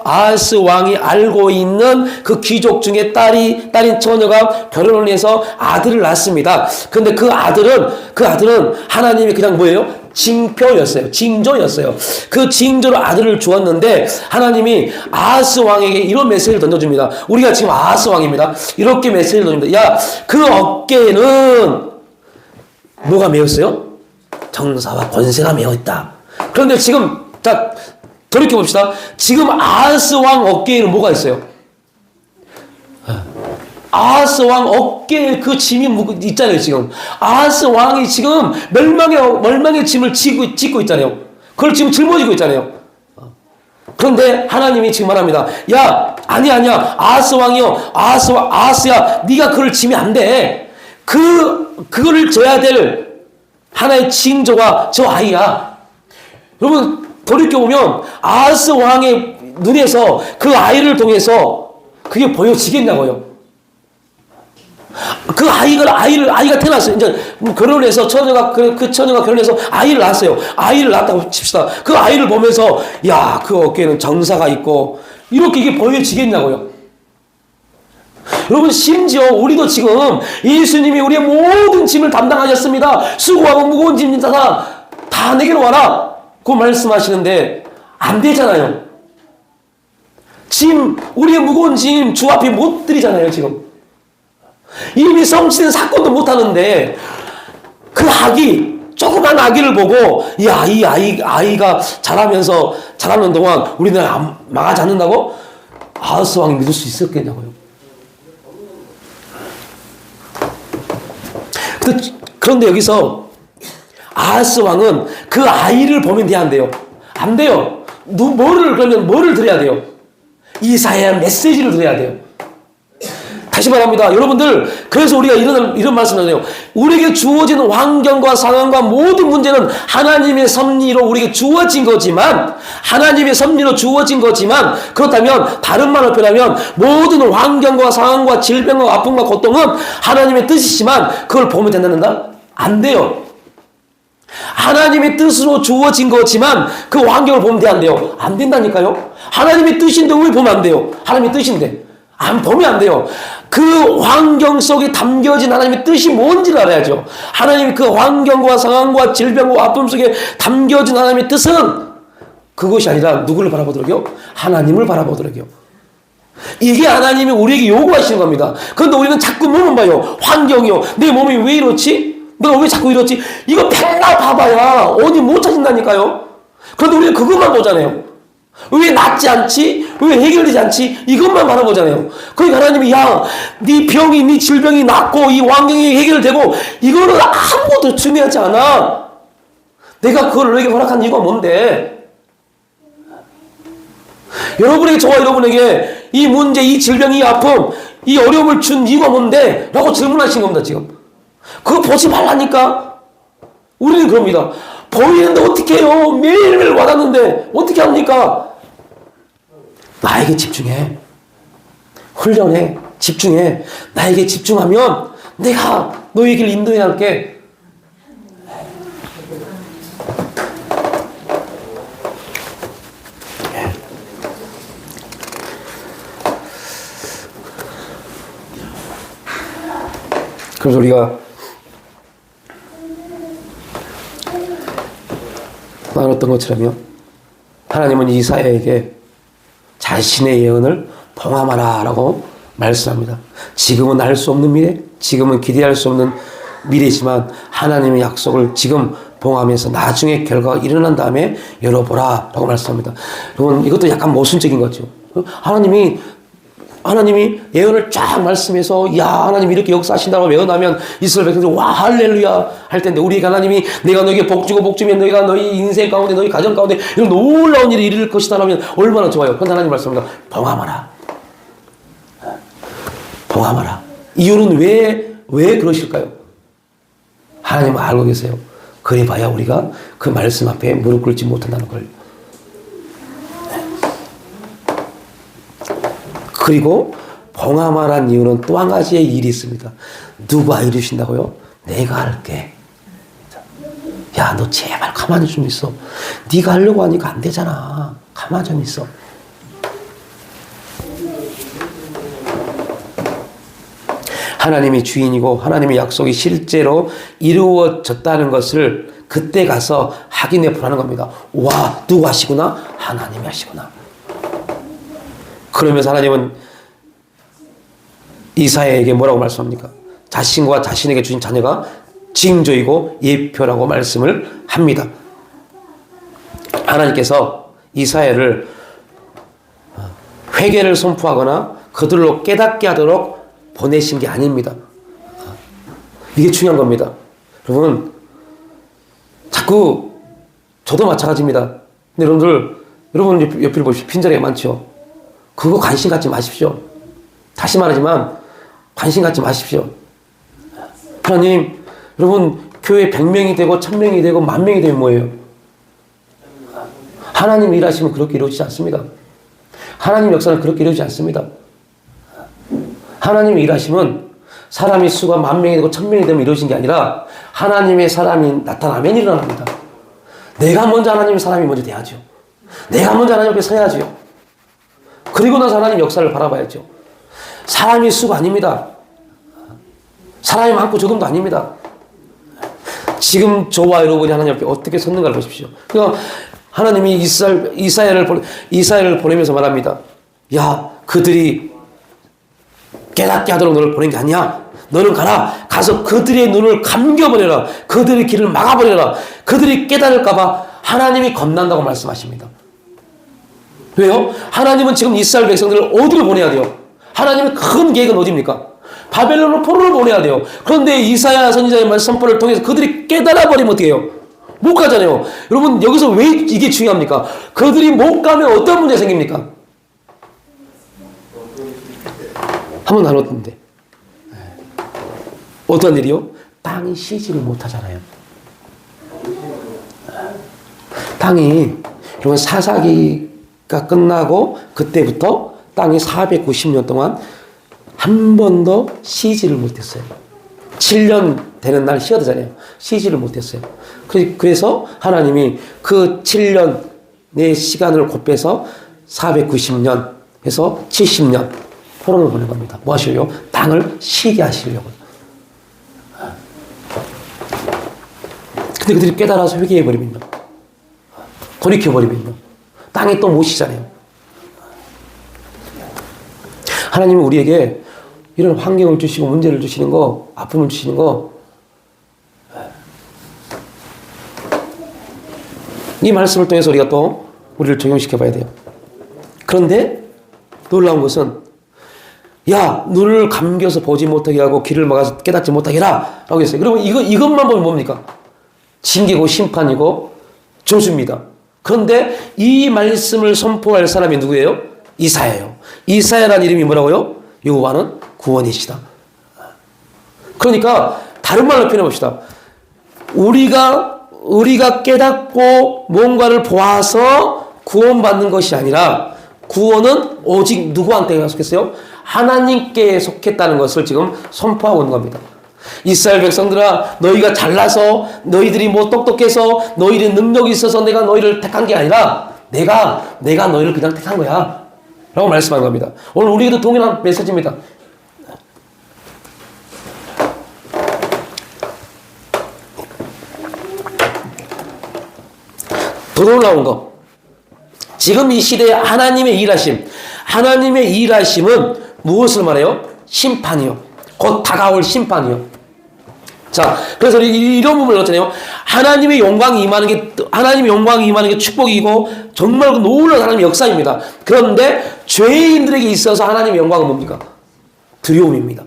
아하스 왕이 알고 있는 그 귀족 중에 딸인 처녀가 결혼을 해서 아들을 낳습니다. 그런데 그 아들은 하나님이 그냥 뭐예요? 징조였어요. 그 징조로 아들을 주었는데 하나님이 아하스 왕에게 이런 메시지를 던져줍니다. 우리가 지금 아하스 왕입니다. 이렇게 메시지를 던집니다. 야, 그 어깨에는 뭐가 매였어요? 정사와 권세가 매어있다. 그런데 지금 돌이켜봅시다. 지금 아하스 왕 어깨에는 뭐가 있어요? 아하스 왕 어깨에 그 짐이 있잖아요, 지금. 아하스 왕이 지금 멸망의 짐을 짓고 있잖아요. 그걸 지금 짊어지고 있잖아요. 그런데 하나님이 지금 말합니다. 야, 아니야. 아하스 왕이요. 아하스야, 네가 그걸 지면 안 돼. 그거를 져야 될 하나의 징조가 저 아이야. 여러분, 돌이켜보면 아하스 왕의 눈에서 그 아이를 통해서 그게 보여지겠냐고요. 그 아이가 태어났어요. 이제 결혼해서 그 처녀가 결혼해서 아이를 낳았어요. 아이를 낳았다고 칩시다. 그 아이를 보면서 야, 그 어깨에는 정사가 있고 이렇게 이게 보여지겠냐고요. 여러분, 심지어 우리도 지금 예수님이 우리의 모든 짐을 담당하셨습니다. 수고하고 무거운 짐 다 내게로 와라. 그 말씀하시는데 안 되잖아요. 우리의 무거운 짐 주 앞에 못 드리잖아요, 지금. 이미 성취된 사건도 못 하는데 그 조그만 아기를 보고, 야, 이 아이가 자라는 동안 우리는 망하지 않는다고? 아하스 왕이 믿을 수 있었겠냐고요. 그런데 여기서 아하스 왕은 그 아이를 보면 안 돼요. 안 돼요. 그러면 뭐를 드려야 돼요? 이사야의 메시지를 드려야 돼요. 다시 말합니다. 여러분들, 그래서 우리가 이런 말씀을 해요. 우리에게 주어지는 환경과 상황과 모든 문제는 하나님의 섭리로 우리에게 주어진 거지만, 그렇다면 다른 말로 표현하면 모든 환경과 상황과 질병과 아픔과 고통은 하나님의 뜻이지만 그걸 보면 된다는가? 안 돼요. 하나님의 뜻으로 주어진 거지만 그 환경을 보면 안 돼요. 안 된다니까요. 하나님의 뜻인데 왜 보면 안 돼요? 하나님의 뜻인데 안 보면 안 돼요. 그 환경 속에 담겨진 하나님의 뜻이 뭔지를 알아야죠. 하나님의 그 환경과 상황과 질병과 아픔 속에 담겨진 하나님의 뜻은 그것이 아니라 누구를 바라보도록요? 하나님을 바라보도록요. 이게 하나님이 우리에게 요구하시는 겁니다. 그런데 우리는 자꾸 몸만 봐요. 환경이요. 내 몸이 왜 이렇지? 내가 왜 자꾸 이렇지? 이거 백날 봐봐야 어디 못 찾는다니까요. 그런데 우리는 그것만 보잖아요. 왜 낫지 않지? 왜 해결되지 않지? 이것만 바라보잖아요. 그러니까 하나님이, 야, 네 병이, 네 질병이 낫고 이 환경이 해결되고 이거는 아무것도 중요하지 않아. 내가 그걸 너에게 허락한 이유가 뭔데? 저와 여러분에게 이 문제, 이 질병, 이 아픔, 이 어려움을 준 이유가 뭔데? 라고 질문하신 겁니다, 지금. 그거 보지 말라니까? 우리는 그럽니다. 보이는데 어떻게 해요? 매일매일 와닿는데 어떻게 합니까? 나에게 집중해. 훈련해. 집중해. 나에게 집중하면 내가 너의 길을 인도해 갈게. 그래서 우리가 나눴던 것처럼요, 하나님은 이사야에게 자신의 예언을 봉함하라 라고 말씀합니다. 지금은 알 수 없는 미래, 지금은 기대할 수 없는 미래지만 하나님의 약속을 지금 봉함해서 나중에 결과가 일어난 다음에 열어보라 라고 말씀합니다. 여러분, 이것도 약간 모순적인 거죠. 하나님이 예언을 쫙 말씀해서, 야, 하나님이 이렇게 역사하신다고 예언하면 이스라엘 백성들이 와, 할렐루야 할 텐데, 우리 하나님이 내가 너에게 복주고 복주면 너희가 너희 인생 가운데, 너희 가정 가운데 이런 놀라운 일이 이룰 것이다 하면 얼마나 좋아요. 그런데 하나님 말씀합니다. 봉함하라. 봉함하라. 이유는 왜 그러실까요? 하나님은 알고 계세요. 그래 봐야 우리가 그 말씀 앞에 무릎 꿇지 못한다는 걸. 그리고 봉함하라는 이유는 또 한 가지의 일이 있습니다. 누가 이루신다고요? 내가 할게. 야, 너 제발 가만히 좀 있어. 네가 하려고 하니까 안 되잖아. 가만히 좀 있어. 하나님이 주인이고 하나님의 약속이 실제로 이루어졌다는 것을 그때 가서 확인해 보라는 겁니다. 와, 누가 하시구나? 하나님이 하시구나. 그러면서 하나님은 이사야에게 뭐라고 말씀합니까? 자신과 자신에게 주신 자녀가 징조이고 예표라고 말씀을 합니다. 하나님께서 이사야를 회개를 선포하거나 그들로 깨닫게 하도록 보내신 게 아닙니다. 이게 중요한 겁니다. 여러분, 자꾸 저도 마찬가지입니다. 근데 여러분 옆을 보십시오. 빈자리가 많죠. 그거 관심 갖지 마십시오. 다시 말하지만 관심 갖지 마십시오. 하나님, 여러분 교회 100명이 되고 1000명이 되고 10,000명이 되면 뭐예요? 하나님 일하시면 그렇게 이루어지지 않습니다. 하나님 역사는 그렇게 이루어지지 않습니다. 하나님 일하시면 사람의 수가 10,000명이 되고 1000명이 되면 이루어진 게 아니라 하나님의 사람이 나타나면 일어납니다. 내가 먼저 하나님의 사람이 먼저 돼야죠. 내가 먼저 하나님 앞에 서야죠. 그리고 나서 하나님 역사를 바라봐야죠. 사람이 수가 아닙니다. 사람이 많고 적음도 아닙니다. 지금 저와 여러분이 하나님 앞에 어떻게 섰는가를 보십시오. 그러니까 하나님이 이사야를 보내면서 말합니다. 야, 그들이 깨닫게 하도록 너를 보낸 게 아니야. 너는 가서 그들의 눈을 감겨버려라. 그들의 길을 막아버려라. 그들이 깨달을까봐 하나님이 겁난다고 말씀하십니다. 왜요? 하나님은 지금 이스라엘 백성들을 어디로 보내야 돼요? 하나님의 큰 계획은 어디입니까? 바벨론으로 포로를 보내야 돼요. 그런데 이사야 선지자의 선포를 통해서 그들이 깨달아버리면 어떻게 해요? 못 가잖아요. 여러분, 여기서 왜 이게 중요합니까? 그들이 못 가면 어떤 문제가 생깁니까? 한번 나눴는데 어떤 일이요? 땅이 쉬지를 못하잖아요. 땅이, 여러분, 사사기가 끝나고 그때부터 땅이 490년 동안 한 번도 쉬지를 못했어요. 7년 되는 날 쉬어야 되잖아요. 쉬지를 못했어요. 그래서 하나님이 그 7년의 시간을 곱해서 490년 해서 70년 포로를 보낸 겁니다. 뭐 하시려요? 땅을 쉬게 하시려고. 근데 그들이 깨달아서 회개해버리면요, 돌이켜버리면요, 땅이 또 못 쉬잖아요. 하나님은 우리에게 이런 환경을 주시고 문제를 주시는 거, 아픔을 주시는 거, 이 말씀을 통해서 우리가 또 우리를 적용시켜 봐야 돼요. 그런데 놀라운 것은, 야, 눈을 감겨서 보지 못하게 하고 귀를 막아서 깨닫지 못하게 해라 라고 했어요. 그러면 이것만 보면 뭡니까? 징계고 심판이고 저주입니다. 그런데 이 말씀을 선포할 사람이 누구예요? 이사야예요. 이사야라는 이름이 뭐라고요? 여호와는 구원이시다. 그러니까 다른 말로 표현해 봅시다. 우리가 깨닫고 뭔가를 보아서 구원받는 것이 아니라, 구원은 오직 누구한테 속했어요? 하나님께 속했다는 것을 지금 선포하고 있는 겁니다. 이스라엘 백성들아, 너희가 잘나서, 너희들이 뭐 똑똑해서, 너희들이 능력이 있어서 내가 너희를 택한 게 아니라 내가 너희를 그냥 택한 거야 라고 말씀하는 겁니다. 오늘 우리에게도 동일한 메시지입니다. 더 놀라운 거, 지금 이 시대에 하나님의 일하심은 무엇을 말해요? 심판이요. 곧 다가올 심판이요. 자, 그래서 이런 부분을 넣었잖아요. 하나님의 영광이 임하는 게 축복이고 정말 놀라운 하나님의 역사입니다. 그런데 죄인들에게 있어서 하나님의 영광은 뭡니까? 두려움입니다.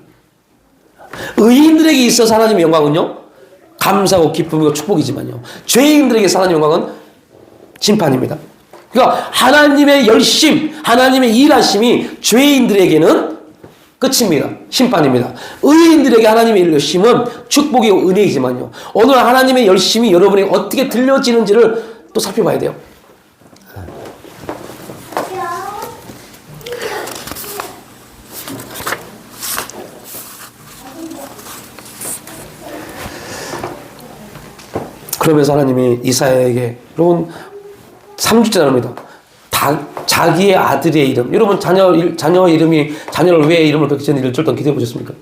의인들에게 있어서 하나님의 영광은요, 감사하고 기쁨이고 축복이지만요, 죄인들에게서 하나님의 영광은 심판입니다. 그러니까 하나님의 열심, 하나님의 일하심이 죄인들에게는 끝입니다. 심판입니다. 의인들에게 하나님의 열심은 축복이고 은혜이지만요, 오늘 하나님의 열심이 여러분에게 어떻게 들려지는지를 또 살펴봐야 돼요. 그러면서 하나님이 이사야에게, 여러분, 3주째 나옵니다. 자기의 아들의 이름, 여러분 자녀의 이름이, 자녀를 왜 이름을 그렇게 지었는지 일주일 기대해 보셨습니까?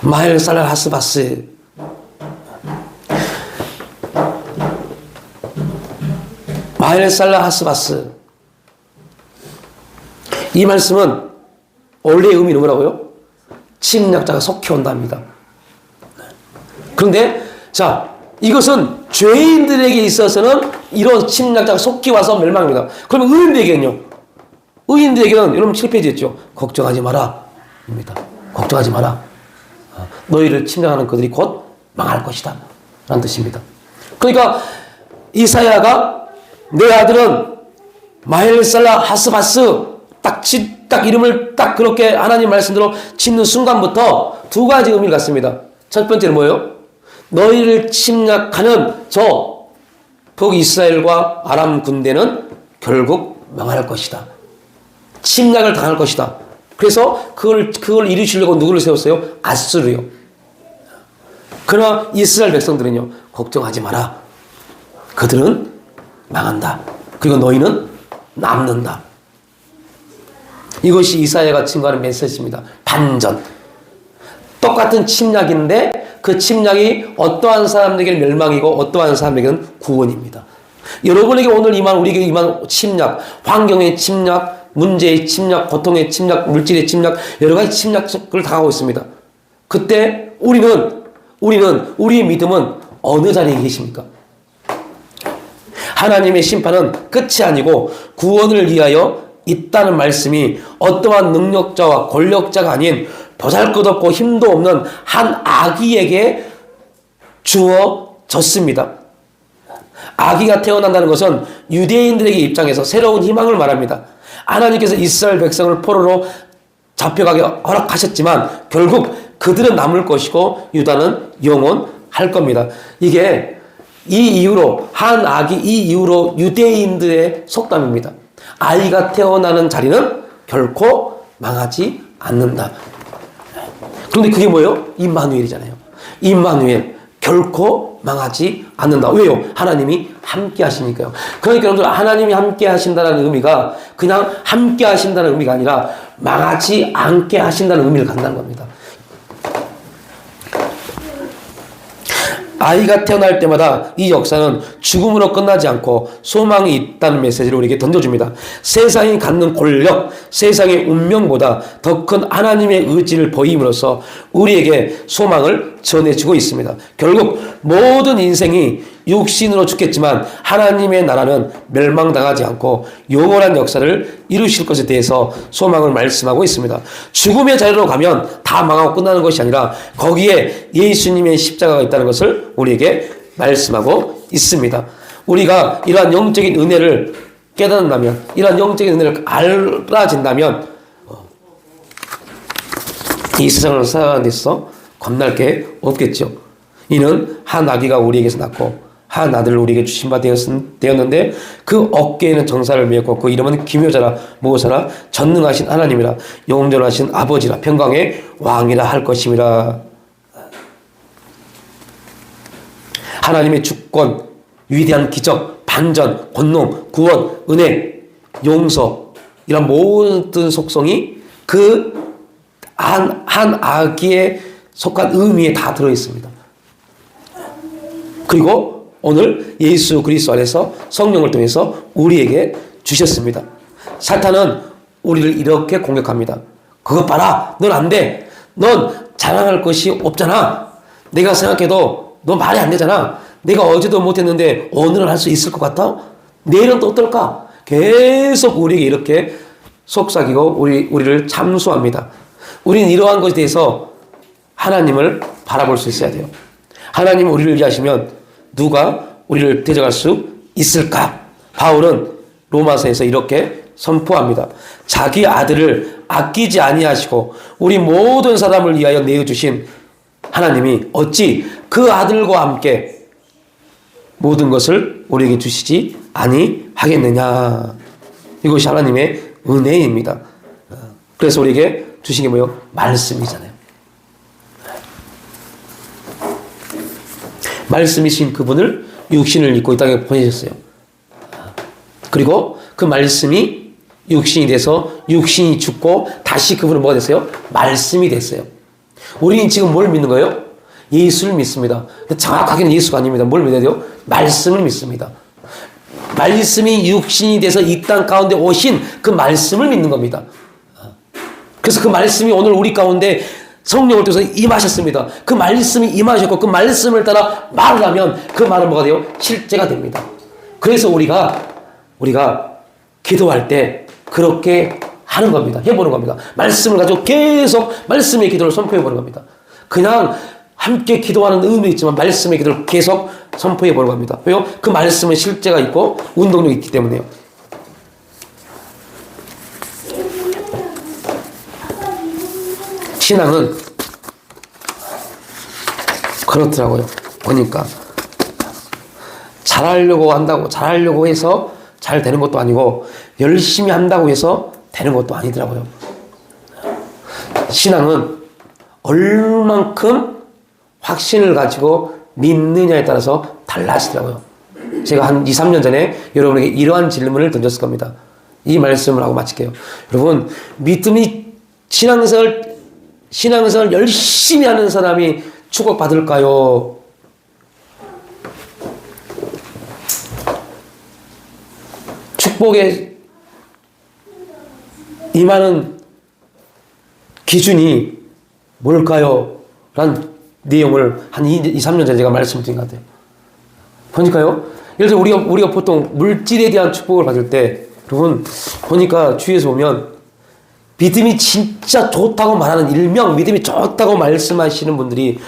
마헬살랄 하스바스, 마헬살랄 하스바스. 이 말씀은 원래의 의미는 뭐라고요? 침략자가 속해온답니다. 그런데 자, 이것은 죄인들에게 있어서는 이런 침략자가 속히 와서 멸망입니다. 그러면 의인들에게는요? 의인들에게는 여러분 7페이지 했죠. 걱정하지 마라 입니다. 걱정하지 마라. 너희를 침략하는 그들이 곧 망할 것이다 라는 뜻입니다. 그러니까 이사야가 내 아들은 마헬살라 하스바스 딱 이름을 딱 그렇게 하나님 말씀대로 짓는 순간부터 두 가지 의미를 갖습니다. 첫 번째는 뭐예요? 너희를 침략하는 저 북이스라엘과 아람 군대는 결국 망할 것이다. 침략을 당할 것이다. 그래서 그걸 이루시려고 누구를 세웠어요? 아수르요. 그러나 이스라엘 백성들은요, 걱정하지 마라. 그들은 망한다. 그리고 너희는 남는다. 이것이 이사야가 증거하는 메시지입니다. 반전. 똑같은 침략인데 그 침략이 어떠한 사람에게는 멸망이고 어떠한 사람에게는 구원입니다. 여러분에게 오늘 우리에게 임한 침략, 환경의 침략, 문제의 침략, 고통의 침략, 물질의 침략, 여러 가지 침략을 당하고 있습니다. 그때 우리는 우리의 믿음은 어느 자리에 계십니까? 하나님의 심판은 끝이 아니고 구원을 위하여 있다는 말씀이 어떠한 능력자와 권력자가 아닌 보잘것없고 힘도 없는 한 아기에게 주어졌습니다. 아기가 태어난다는 것은 유대인들에게 입장에서 새로운 희망을 말합니다. 하나님께서 이스라엘 백성을 포로로 잡혀가게 허락하셨지만 결국 그들은 남을 것이고 유다는 영원할 겁니다. 이게 이 이후로 한 아기 이 이후로 유대인들의 속담입니다. 아이가 태어나는 자리는 결코 망하지 않는다. 그런데 그게 뭐예요? 임마누엘이잖아요. 임마누엘, 결코 망하지 않는다. 왜요? 하나님이 함께 하시니까요. 그러니까 여러분들 하나님이 함께 하신다는 의미가 그냥 함께 하신다는 의미가 아니라 망하지 않게 하신다는 의미를 갖는다는 겁니다. 아이가 태어날 때마다 이 역사는 죽음으로 끝나지 않고 소망이 있다는 메시지를 우리에게 던져줍니다. 세상이 갖는 권력, 세상의 운명보다 더 큰 하나님의 의지를 보임으로써 우리에게 소망을 전해주고 있습니다. 결국 모든 인생이 육신으로 죽겠지만 하나님의 나라는 멸망당하지 않고 영원한 역사를 이루실 것에 대해서 소망을 말씀하고 있습니다. 죽음의 자리로 가면 다 망하고 끝나는 것이 아니라 거기에 예수님의 십자가가 있다는 것을 우리에게 말씀하고 있습니다. 우리가 이러한 영적인 은혜를 깨닫는다면, 이러한 영적인 은혜를 알아진다면 이 세상을 살아가는 데서 겁날 게 없겠죠. 이는 한 아기가 우리에게서 낳고 한 아들을 우리에게 주신 바 되었는데 그 어깨에는 정사를 메었고 그 이름은 기묘자라 무엇하라 전능하신 하나님이라 영존하신 아버지라 평강의 왕이라 할 것임이라. 하나님의 주권, 위대한 기적, 반전, 권능, 구원, 은혜, 용서 이런 모든 속성이 그 한 아기에 속한 의미에 다 들어있습니다. 그리고 오늘 예수 그리스도 안에서 성령을 통해서 우리에게 주셨습니다. 사탄은 우리를 이렇게 공격합니다. 그것 봐라, 넌 안 돼. 넌 자랑할 것이 없잖아. 내가 생각해도 너 말이 안 되잖아. 내가 어제도 못했는데 오늘은 할 수 있을 것 같아? 내일은 또 어떨까? 계속 우리에게 이렇게 속삭이고 우리를 참수합니다. 우리는 이러한 것에 대해서 하나님을 바라볼 수 있어야 돼요. 하나님은 우리를 위하시면 누가 우리를 데려갈 수 있을까? 바울은 로마서에서 이렇게 선포합니다. 자기 아들을 아끼지 아니하시고 우리 모든 사람을 위하여 내어주신 하나님이 어찌 그 아들과 함께 모든 것을 우리에게 주시지 아니하겠느냐. 이것이 하나님의 은혜입니다. 그래서 우리에게 주신 게 뭐예요? 말씀이잖아요. 말씀이신 그분을 육신을 입고 이 땅에 보내셨어요. 그리고 그 말씀이 육신이 돼서 육신이 죽고 다시 그분은 뭐가 됐어요? 말씀이 됐어요. 우리는 지금 뭘 믿는 거예요? 예수를 믿습니다. 근데 정확하게는 예수가 아닙니다. 뭘 믿어야 돼요? 말씀을 믿습니다. 말씀이 육신이 돼서 이 땅 가운데 오신 그 말씀을 믿는 겁니다. 그래서 그 말씀이 오늘 우리 가운데 성령을 통해서 임하셨습니다. 그 말씀이 임하셨고 그 말씀을 따라 말을 하면 그 말은 뭐가 돼요? 실제가 됩니다. 그래서 우리가 기도할 때 그렇게 하는 겁니다. 해보는 겁니다. 말씀을 가지고 계속 말씀의 기도를 선포해보는 겁니다. 그냥 함께 기도하는 의미 있지만 말씀의 기도를 계속 선포해보는 겁니다. 왜요? 그 말씀은 실제가 있고 운동력이 있기 때문에요. 신앙은 그렇더라고요. 보니까 잘하려고 해서 잘 되는 것도 아니고 열심히 한다고 해서 되는 것도 아니더라고요. 신앙은 얼만큼 확신을 가지고 믿느냐에 따라서 달라지더라고요. 제가 한 2, 3년 전에 여러분에게 이러한 질문을 던졌을 겁니다. 이 말씀을 하고 마칠게요. 여러분, 믿음이 신앙생활 열심히 하는 사람이 축복받을까요? 축복에 임하는 기준이 뭘까요? 라는 내용을 한 2-3년 전에 제가 말씀드린 것 같아요. 보니까요. 예를 들어 우리가 보통 물질에 대한 축복을 받을 때 여러분 보니까 주위에서 보면 믿음이 진짜 좋다고 말하는 일명 믿음이 좋다고 말씀하시는 분들이